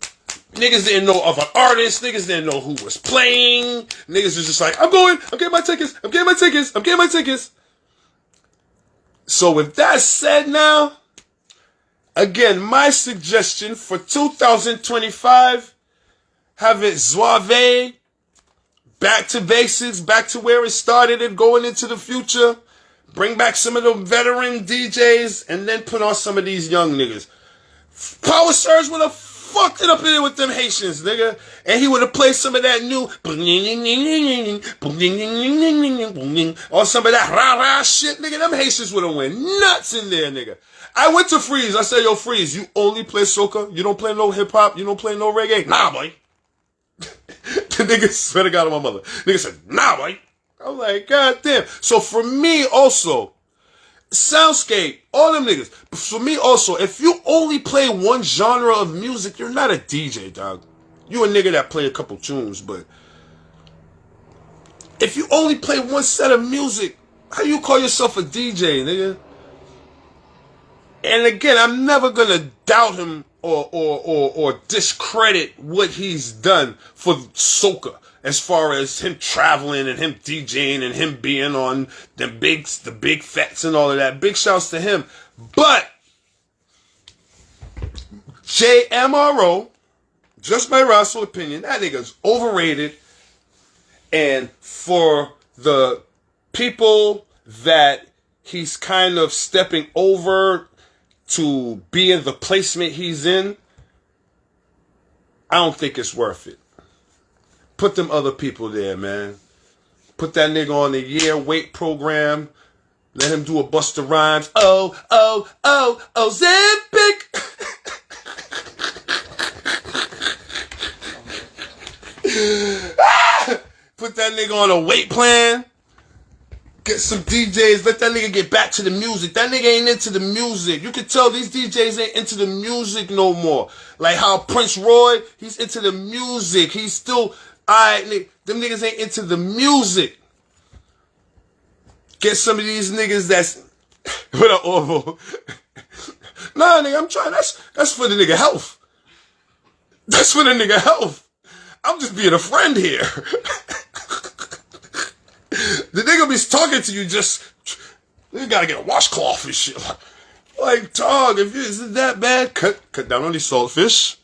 S1: Niggas didn't know of an artist. Niggas didn't know who was playing. Niggas was just like, I'm getting my tickets. So with that said now, again, my suggestion for 2025, have it Zouave, back to basics, back to where it started and going into the future. Bring back some of the veteran DJs and then put on some of these young niggas. Power Surge would have fucked it up in there with them Haitians, nigga. And he would have played some of that new or some of that rah-rah shit, nigga. Them Haitians would have went nuts in there, nigga. I went to Freeze. I said, yo, Freeze, you only play soca? You don't play no hip-hop? You don't play no reggae? Nah, boy. Nigga, swear to God on my mother. Nigga said, nah, Mike. I'm like, God damn. So for me also, Soundscape, all them niggas. But for me also, if you only play one genre of music, you're not a DJ, dog. You a nigga that play a couple tunes, but if you only play one set of music, how you call yourself a DJ, nigga? And again, I'm never gonna doubt him or discredit what he's done for soca, as far as him traveling and him DJing and him being on the big fets and all of that. Big shouts to him. But JMRO, just my Russell opinion, that nigga's overrated. And for the people that he's kind of stepping over to be in the placement he's in, I don't think it's worth it. Put them other people there, man. Put that nigga on the year weight program. Let him do a Busta Rhymes. Ozempic. Put that nigga on a weight plan. Get some DJs. Let that nigga get back to the music. That nigga ain't into the music. You can tell these DJs ain't into the music no more. Like how Prince Roy, he's into the music. He's still, alright, them niggas ain't into the music. Get some of these niggas that's with an oval. Nah, nigga, I'm trying. That's for the nigga health. That's for the nigga health. I'm just being a friend here. The nigga be talking to you just, you gotta get a washcloth and shit. Like, dog, if is it that bad, cut down on these saltfish.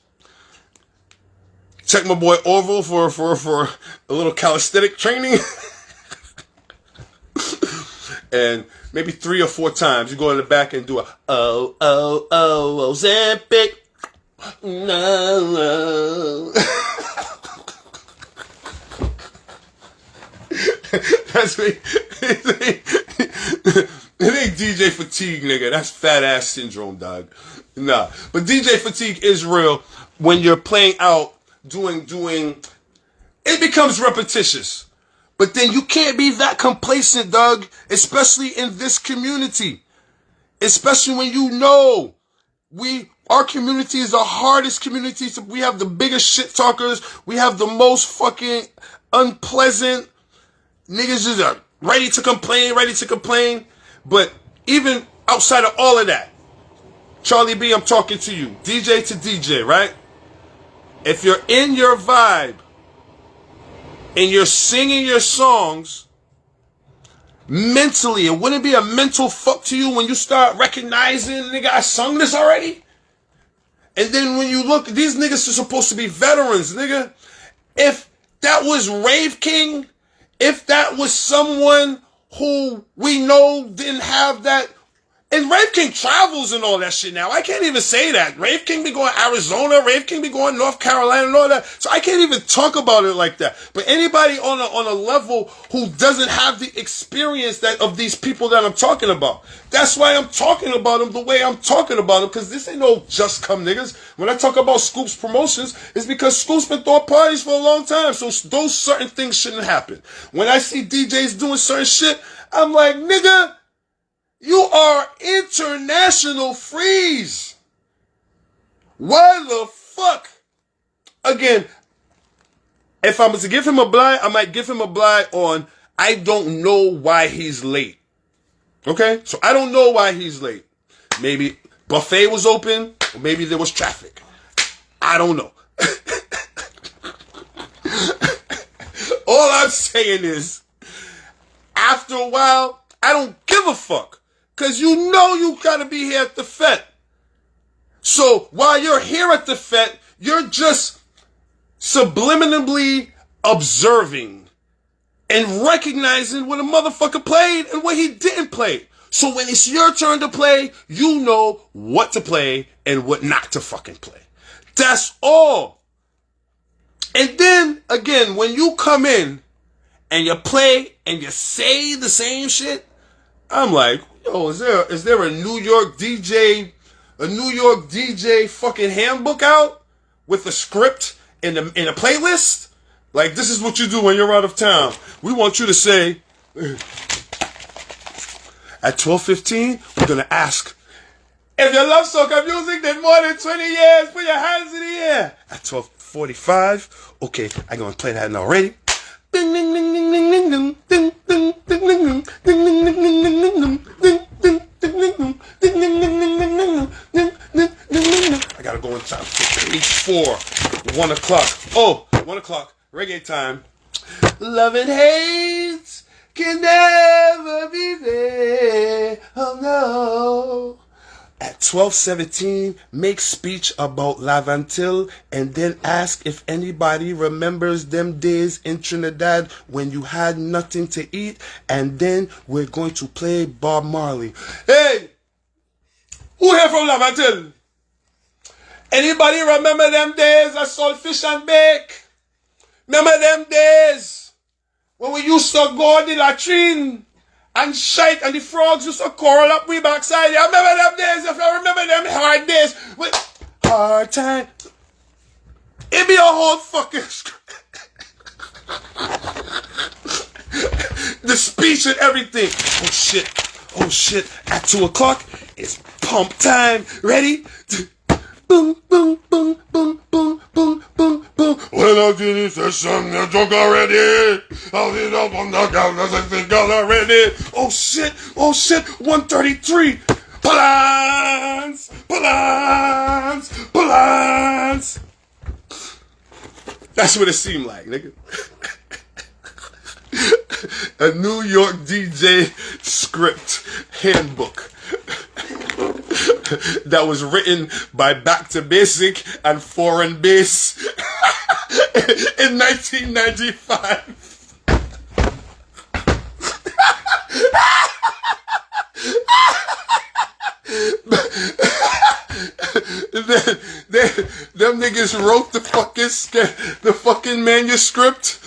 S1: Check my boy Orville for a little calisthenic training. And maybe 3 or 4 times you go in the back and do a Ozempic. No. That's me. It ain't DJ fatigue, nigga. That's fat ass syndrome, dog. Nah. But DJ fatigue is real when you're playing out, doing, it becomes repetitious. But then you can't be that complacent, dog, especially in this community. Especially when you know our community is the hardest community. We have the biggest shit talkers. We have the most fucking unpleasant niggas just are ready to complain. But even outside of all of that, Charlie B, I'm talking to you. DJ to DJ, right? If you're in your vibe and you're singing your songs, mentally, it wouldn't be a mental fuck to you when you start recognizing, nigga, I sung this already? And then when you look, these niggas are supposed to be veterans, nigga. If that was Rave King, if that was someone who we know didn't have that, and Rave King travels and all that shit now. I can't even say that. Rave King be going Arizona, Rave King be going North Carolina and all that. So I can't even talk about it like that. But anybody on a level who doesn't have the experience of these people that I'm talking about. That's why I'm talking about them the way I'm talking about them, because this ain't no just come niggas. When I talk about Scoop's promotions, it's because Scoop's been throwing parties for a long time. So those certain things shouldn't happen. When I see DJs doing certain shit, I'm like, nigga, you are international freeze. Why the fuck? Again, if I was to give him a blind, I might give him a blind on I don't know why he's late. Okay? So I don't know why he's late. Maybe buffet was open, or maybe there was traffic. I don't know. All I'm saying is, after a while, I don't give a fuck. Because you know you gotta be here at the Fete. So while you're here at the Fete, you're just subliminally observing and recognizing what a motherfucker played and what he didn't play. So when it's your turn to play, you know what to play and what not to fucking play. That's all. And then, again, when you come in and you play and you say the same shit, I'm like, yo, is there a New York DJ fucking handbook out with a script and a playlist? Like, this is what you do when you're out of town. We want you to say, at 12:15, we're going to ask, if you love soca music, then more than 20 years, put your hands in the air. At 12:45, okay, I'm going to play that now. Ready? Ding, ding, ding, ding, ding, ding, ding, ding, ding, ding, ding, ding, ding, ding, ding, I gotta go in time for page 4. 1 o'clock. Oh, 1 o'clock. Reggae time. Love and hate can never be there. Oh no. At 12:17, make speech about Lavantil and then ask if anybody remembers them days in Trinidad when you had nothing to eat, and then we're going to play Bob Marley. Hey! Who here from Lavantil? Anybody remember them days I sold fish and bake? Remember them days when we used to go in the latrine and shite and the frogs used to coral up we backside? You remember them days? If you remember them hard days with hard time, it be a whole fucking the speech and everything. Oh shit, at 2 o'clock, it's pump time. Ready? Boom, boom, boom, boom, boom, boom, boom, boom. When I did this session, you drunk already. I'll be up on the counters and think already. Oh shit, 133. Balance. That's what it seemed like, nigga. A New York DJ script handbook that was written by Back to Basic and Foreign Bass in 1995. Them niggas wrote the fucking manuscript.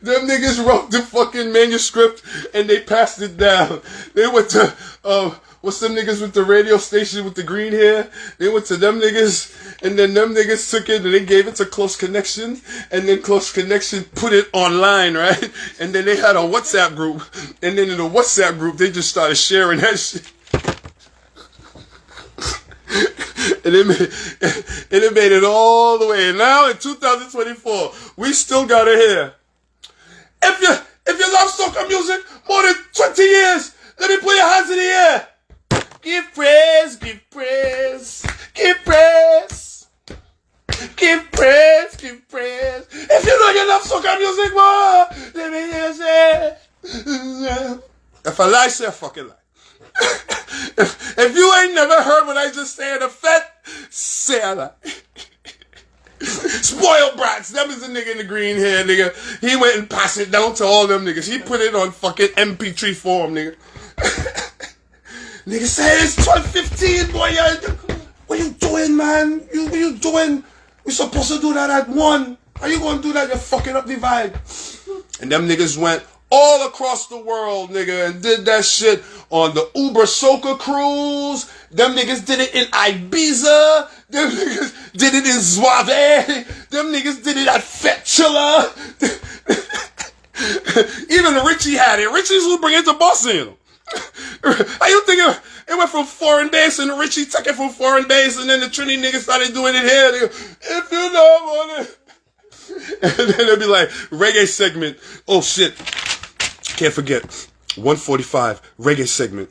S1: Them niggas wrote the fucking manuscript and they passed it down. They went to what's them niggas with the radio station with the green hair? They went to them niggas, and then them niggas took it and they gave it to Close Connection, and then Close Connection put it online, right? And then they had a WhatsApp group, and then in the WhatsApp group they just started sharing that shit. And it made it all the way. And now in 2024, we still got it here. If you love soca music more than 20 years, let me put your hands in the air. Give praise, give praise, give praise. Give praise, give praise. If you know you love soca music more, let me hear say. If I lie, say a fucking lie. If you ain't never heard what I just said, a fet, say a lie. Spoiled brats. Them is the nigga in the green hair, nigga. He went and passed it down to all them niggas. He put it on fucking MP3 form, nigga. Nigga say it's 12:15, boy. What you doing, man? What you doing? We supposed to do that at 1. How you gonna do that? You're fucking up the vibe. And them niggas went all across the world, nigga, and did that shit on the Uber Soca cruise. Them niggas did it in Ibiza. Them niggas did it in Zouave. Them niggas did it at Fetchilla. Even Richie had it. Richie's who bring it to Boston. How you think it went from Foreign Bass and Richie took it from Foreign Bass and then the Trini niggas started doing it here. They go, if you don't want it. And then it'll be like, reggae segment. Oh shit. Can't forget. 1:45, reggae segment.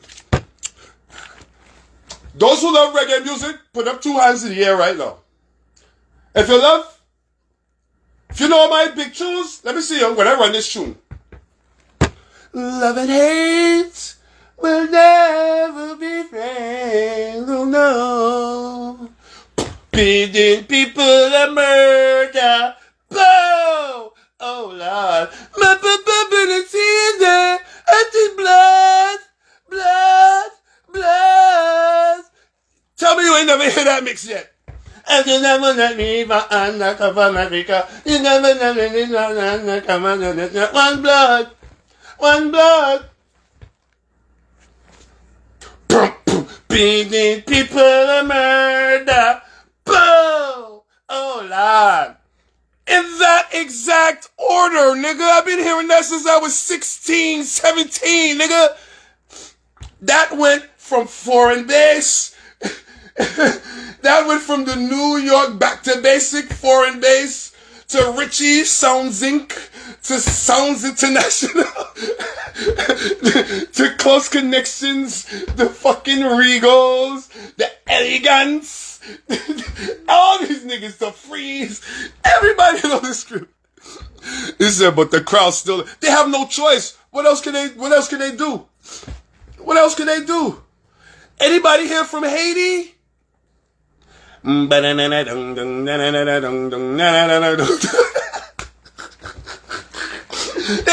S1: Those who love reggae music, put up 2 hands in the air right now. If you know my big tunes, let me see you when I run this tune. Love and hate will never be friends, oh no. Beating people a murder, blow, oh Lord. My ability is there, I see blood. Tell me you ain't never heard that mix yet. And you never let me undercover America. You never let me undercover. One blood. Beating people a murder. Boom. Oh Lord. In that exact order, nigga. I've been hearing that since I was 16, 17, nigga. That went from Foreign Bass. That went from the New York back to basic Foreign Bass to Richie Sounds Inc. to Sounds International to Close Connections, the fucking Regals, the Elegance, all these niggas, the Freeze, everybody knows this script. He said, but the crowd still, they have no choice. What else can they do? What else can they do? Anybody here from Haiti? They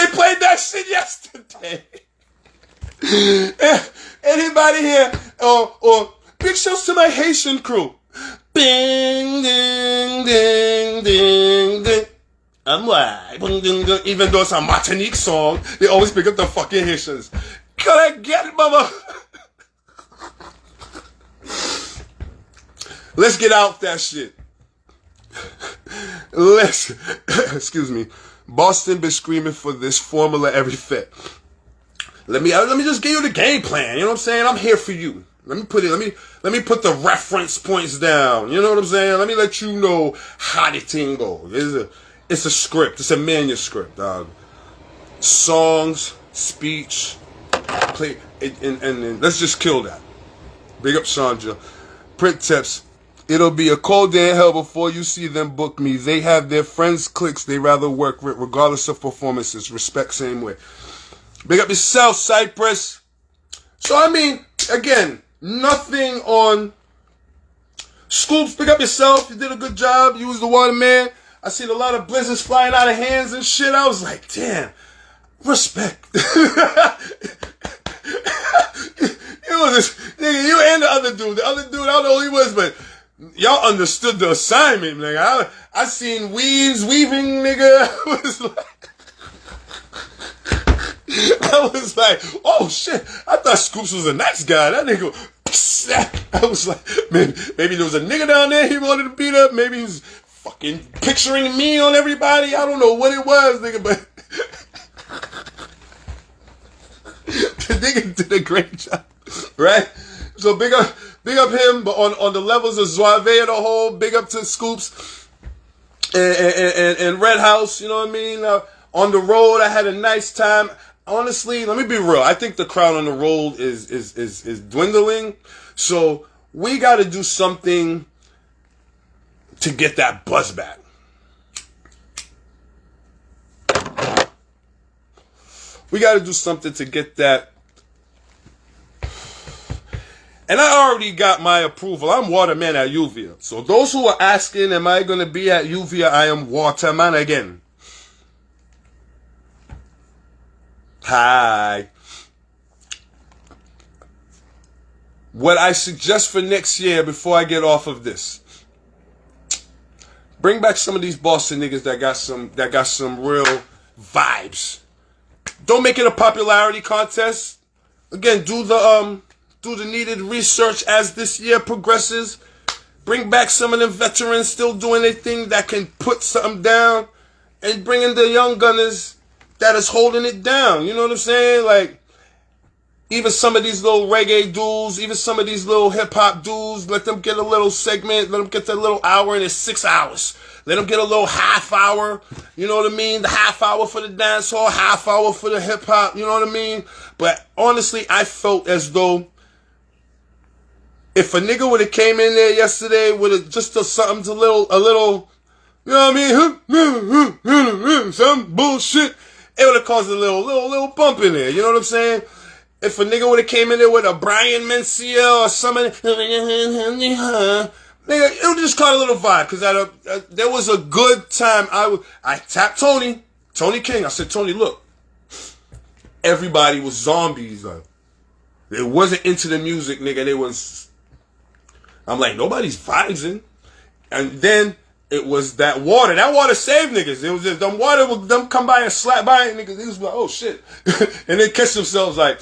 S1: played that shit yesterday. Anybody here? Or big shouts to my Haitian crew. Bing, ding, ding, ding, ding. I'm like, even though it's a Martinique song, they always pick up the fucking Haitians. Can I get it, mama? Let's get out that shit. Excuse me. Boston been screaming for this formula every fit. Let me just give you the game plan. You know what I'm saying? I'm here for you. Let me put the reference points down. You know what I'm saying? Let me let you know how the thing goes. It's a script. It's a manuscript, dog. Songs, speech, play, and let's just kill that. Big up Chandra. Print tips. It'll be a cold day in hell before you see them book me. They have their friends' cliques they rather work with, regardless of performances. Respect same way. Big up yourself, Cypress. So, I mean, again, nothing on Scoops. Big up yourself. You did a good job. You was the water man. I seen a lot of blizzards flying out of hands and shit. I was like, damn, respect. Nigga, you and the other dude. The other dude, I don't know who he was, but y'all understood the assignment, nigga. I seen weaving, nigga. I was like, oh shit. I thought Scoops was a nice guy. That nigga, I was like, maybe there was a nigga down there he wanted to beat up. Maybe he was fucking picturing me on everybody. I don't know what it was, nigga, but the nigga did a great job, right? So big up him, but on the levels of Zouave and the whole, big up to Scoops and Red House, you know what I mean? On the road, I had a nice time. Honestly, let me be real. I think the crowd on the road is dwindling. So we got to do something to get that buzz back. We got to do something to get that. And I already got my approval. I'm Waterman at Uvia. So those who are asking, am I going to be at Uvia? I am Waterman again. Hi. What I suggest for next year, before I get off of this, bring back some of these Boston niggas that got some real vibes. Don't make it a popularity contest. Again, do the needed research as this year progresses. Bring back some of them veterans still doing their thing that can put something down, and bring in the young gunners that is holding it down. You know what I'm saying? Like, even some of these little reggae dudes, even some of these little hip-hop dudes, let them get a little segment, let them get that little hour, and it's 6 hours. Let them get a little half hour, you know what I mean? The half hour for the dance hall, half hour for the hip-hop, you know what I mean? But honestly, I felt as though if a nigga would have came in there yesterday with just something, a little, you know what I mean? Some bullshit, it would have caused a little bump in there, you know what I'm saying? If a nigga would have came in there with a Brian Mencia or something, nigga, it would just cause a little vibe, because there was a good time. I tapped Tony King. I said, Tony, look, everybody was zombies. Like, they wasn't into the music, nigga. I'm like, nobody's vibing. And then it was that water. That water saved niggas. It was just them water would them come by and slap by and niggas was like, oh shit. And they catch themselves like,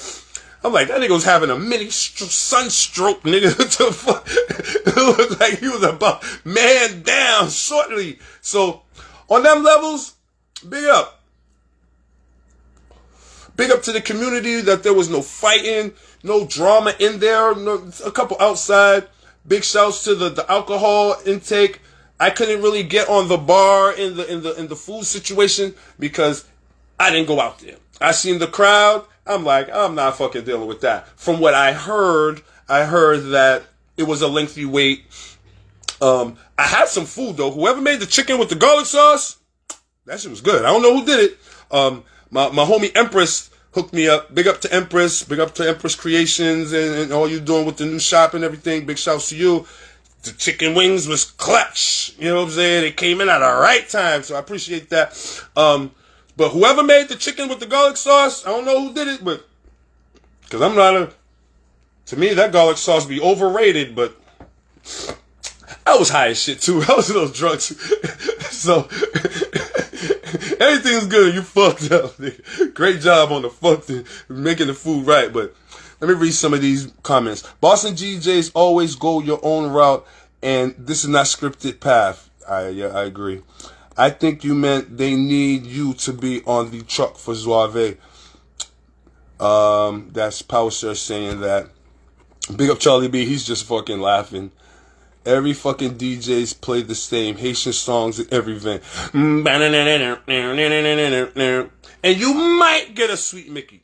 S1: I'm like, that nigga was having a mini sunstroke, nigga. What the fuck? It looked like he was about man down shortly. So On them levels, big up. Big up to the community that there was no fighting, no drama in there, a couple outside. Big shouts to the alcohol intake. I couldn't really get on the bar in the food situation because I didn't go out there. I seen the crowd. I'm like, I'm not fucking dealing with that. From what I heard that it was a lengthy wait. I had some food though. Whoever made the chicken with the garlic sauce, that shit was good. I don't know who did it. My homie Empress hooked me up. Big up to Empress. Big up to Empress Creations and all you doing with the new shop and everything. Big shouts to you. The chicken wings was clutch. You know what I'm saying? They came in at the right time, so I appreciate that. But whoever made the chicken with the garlic sauce, I don't know who did it, but because I'm not to me that garlic sauce be overrated, but I was high as shit too. I was a little drunk too. So everything's good. You fucked up. Nigga. Great job on the fucking making the food right, but let me read some of these comments. Boston GJs always go your own route, and this is not scripted path. I agree. I think you meant they need you to be on the truck for Zouave. That's Power Sir saying that. Big up Charlie B. He's just fucking laughing. Every fucking DJs play the same Haitian songs at every event. And you might get a Sweet Mickey.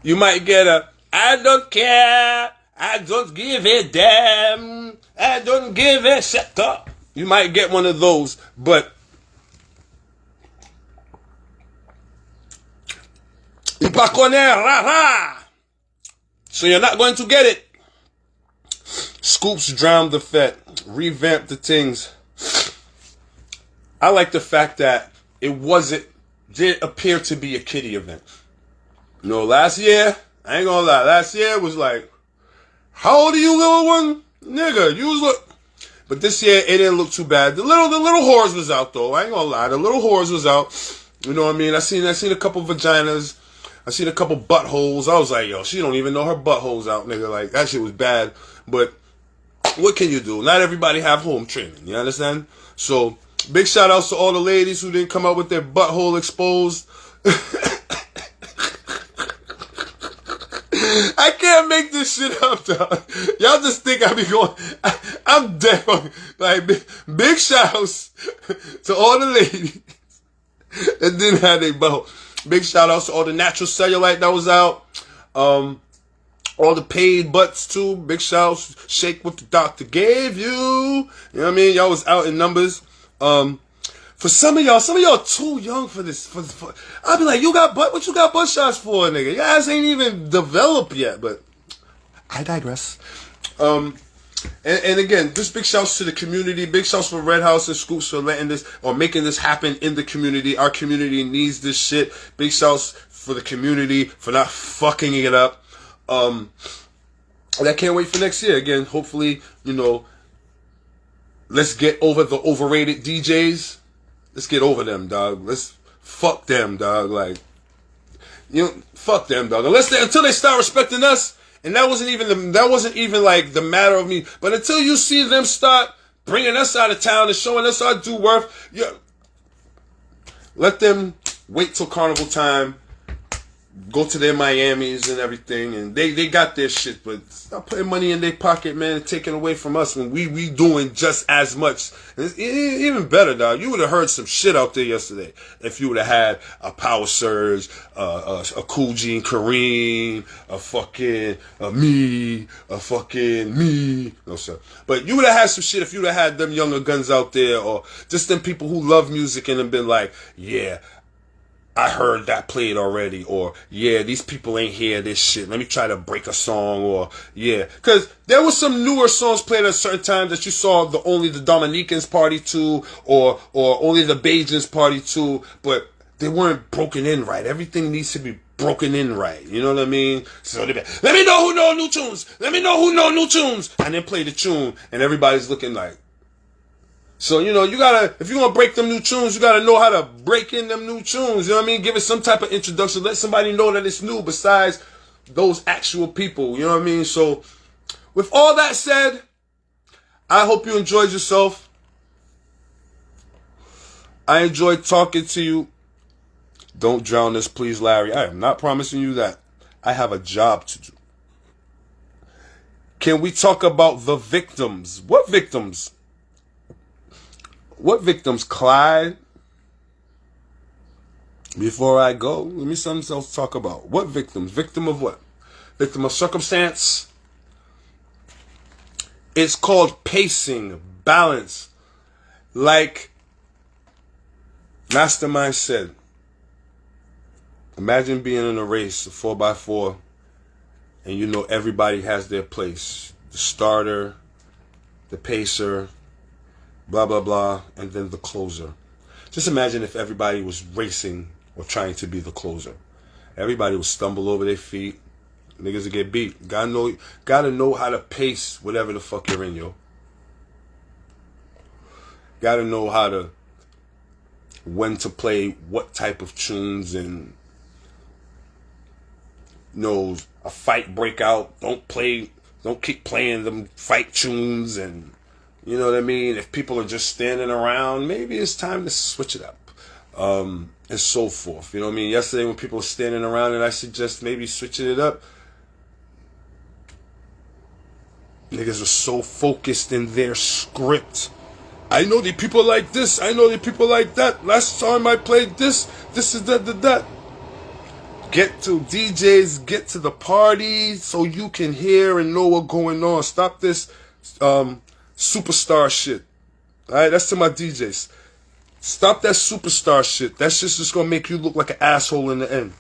S1: You might get a I don't care. I don't give a damn. I don't give a shit up. You might get one of those, but so you're not going to get it. Scoops drowned the Fete, revamped the things. I like the fact that didn't appear to be a kiddie event. You know, last year, I ain't gonna lie, last year was like, how old are you, little one? Nigga, but this year, it didn't look too bad. The little whores was out, though. I ain't gonna lie. The little whores was out. You know what I mean? I seen a couple vaginas. I seen a couple buttholes. I was like, yo, she don't even know her butthole's out, nigga. Like, that shit was bad. But what can you do? Not everybody have home training. You understand? So, big shout outs to all the ladies who didn't come out with their butthole exposed. I can't make this shit up, dog. Y'all just think I be going. I'm dead. Like, big shouts to all the ladies that didn't have their butthole. Big shout outs to all the natural cellulite that was out. All the paid butts too. Big shouts. Shake what the doctor gave you. You know what I mean? Y'all was out in numbers. For some of y'all too young for this. I'll be like, what you got butt shots for, nigga? Your ass ain't even developed yet, but I digress. And again, just big shouts to the community. Big shouts for Red House and Scoops for letting this or making this happen in the community. Our community needs this shit. Big shouts for the community for not fucking it up. And I can't wait for next year. Again, hopefully, you know, let's get over the overrated DJs. Let's get over them, dog. Let's fuck them, dog. Like, you know, fuck them, dog. Until they start respecting us, and that wasn't even like the matter of me. But until you see them start bringing us out of town and showing us our due worth, let them wait till carnival time, go to their Miamis and everything, and they got their shit, but stop putting money in their pocket, man, and taking away from us when we doing just as much. And it's even better, dog. You would have heard some shit out there yesterday if you would have had a Power Surge, a Cool Gene Kareem, a fucking me. No, sir. But you would have had some shit if you would have had them younger guns out there, or just them people who love music and have been like, yeah, I heard that played already, or yeah, these people ain't hear this shit. Let me try to break a song, or yeah, because there was some newer songs played at certain times that you saw only the Dominicans party to, or only the Bajans party to, but they weren't broken in right. Everything needs to be broken in right. You know what I mean? So they be, let me know who know new tunes. Let me know who know new tunes, and then play the tune, and everybody's looking like. So, you know, if you're going to break them new tunes, you got to know how to break in them new tunes. You know what I mean? Give it some type of introduction. Let somebody know that it's new besides those actual people. You know what I mean? So, with all that said, I hope you enjoyed yourself. I enjoyed talking to you. Don't drown us, please, Larry. I am not promising you that. I have a job to do. Can we talk about the victims? What victims? What victims, Clyde? Before I go, let me something else to talk about. What victims? Victim of what? Victim of circumstance? It's called pacing, balance. Like Mastermind said, imagine being in a race, a 4x4, and you know everybody has their place. The starter, the pacer, blah, blah, blah, and then the closer. Just imagine if everybody was racing or trying to be the closer. Everybody would stumble over their feet. Niggas would get beat. Gotta know how to pace whatever the fuck you're in, yo. Gotta know how to, when to play what type of tunes, and knows a fight break out. Don't keep playing them fight tunes, and you know what I mean? If people are just standing around, maybe it's time to switch it up. And so forth. You know what I mean? Yesterday when people were standing around and I suggest maybe switching it up, niggas are so focused in their script. I know the people like this. I know the people like that. Last time I played this is that. Get to DJs, get to the party so you can hear and know what's going on. Stop this superstar shit. Alright, that's to my DJs. Stop that superstar shit. That shit's just gonna make you look like an asshole in the end.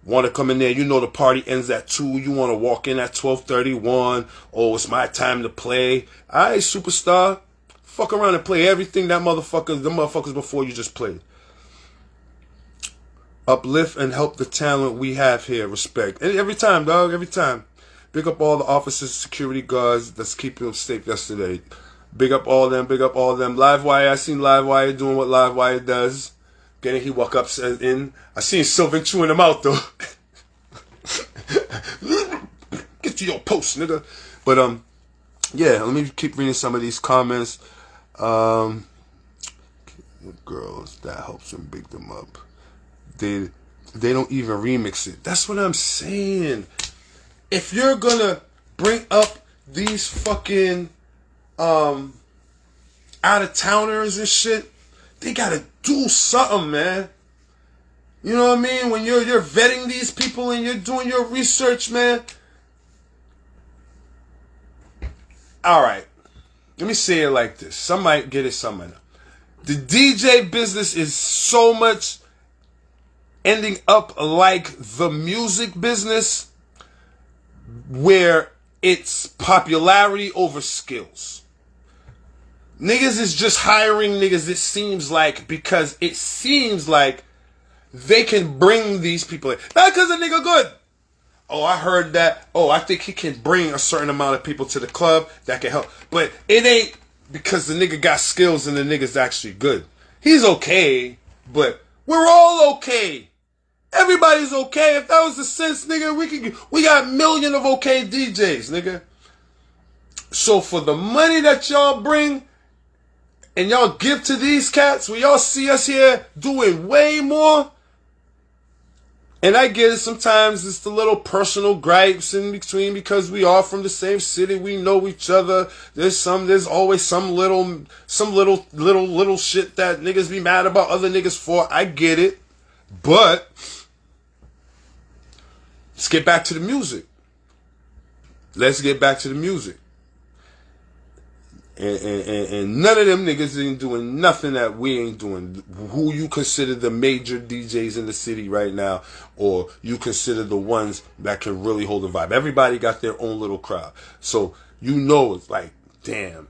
S1: Want to come in there, you know the party ends at 2. You want to walk in at 12:31. Oh, it's my time to play. Alright, superstar. Fuck around and play everything the motherfuckers before you just played. Uplift and help the talent we have here. Respect. And every time, dog. Every time. Big up all the officers, security guards that's keeping them safe yesterday. Big up all them. Big up all them. Livewire. I seen Livewire doing what Livewire does. Getting he walk up in. I seen Sylvan chewing him out though. Get to your post, nigga. But yeah. Let me keep reading some of these comments. Girls, that helps them big them up. They don't even remix it. That's what I'm saying. If you're gonna bring up these fucking out of towners and shit, they gotta do something, man. You know what I mean? When you're vetting these people and you're doing your research, man. Alright. Let me say it like this. Some might get it, some might not. The DJ business is so much ending up like the music business, where it's popularity over skills. Niggas is just hiring niggas, it seems like, because it seems like they can bring these people in. Not because the nigga good. Oh, I heard that. Oh, I think he can bring a certain amount of people to the club that can help. But it ain't because the nigga got skills and the nigga's actually good. He's okay, but we're all okay. Everybody's okay. If that was the sense, nigga, we got millions of okay DJs, nigga. So for the money that y'all bring and y'all give to these cats, when y'all see us here doing way more, and I get it, sometimes it's the little personal gripes in between because we are from the same city, we know each other. There's always some little shit that niggas be mad about other niggas for. I get it. But let's get back to the music. Let's get back to the music. And none of them niggas ain't doing nothing that we ain't doing. Who you consider the major DJs in the city right now, or you consider the ones that can really hold the vibe. Everybody got their own little crowd. So you know it's like, damn.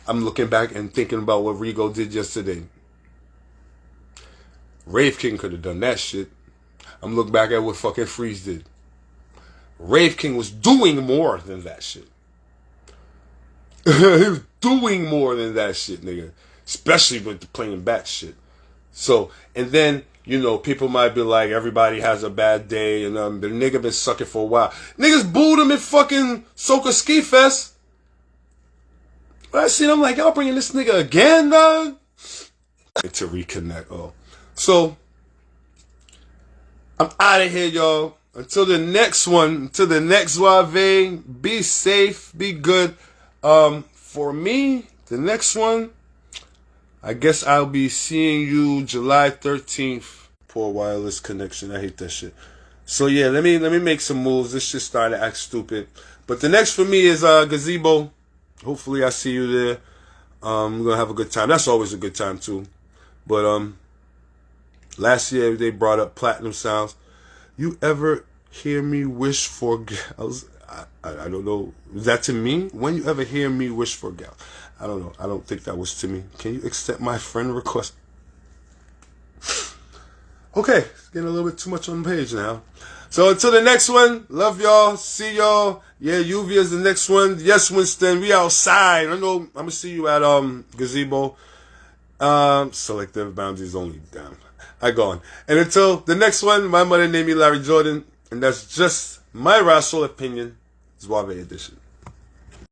S1: I'm looking back and thinking about what Rigo did yesterday. Rave King could have done that shit. I'm looking back at what fucking Freeze did. Rave King was doing more than that shit. He was doing more than that shit, nigga. Especially with the playing back shit. So, and then, you know, people might be like, everybody has a bad day, and the nigga been sucking for a while. Niggas booed him at fucking Soca Ski Fest. But I seen I'm like, y'all bringing this nigga again, dog? To reconnect. Oh. So, I'm out of here, y'all. Until the next one, until the next Suave, be safe, be good. For me, the next one, I guess I'll be seeing you July 13th. Poor wireless connection. I hate that shit. So yeah, let me make some moves. This shit started to act stupid. But the next for me is Gazebo. Hopefully I see you there. We're gonna have a good time. That's always a good time too. But last year they brought up Platinum Sounds. You ever hear me wish for gals? I don't know. Is that to me? When you ever hear me wish for gals? I don't know. I don't think that was to me. Can you accept my friend request? Okay, it's getting a little bit too much on the page now. So until the next one, love y'all. See y'all. Yeah, UV is the next one. Yes, Winston, we outside. I know I'm gonna see you at Gazebo. Selective boundaries only. Damn. I gone. And until the next one, my mother named me Larry Jordan, and that's just my rational opinion. Suave edition.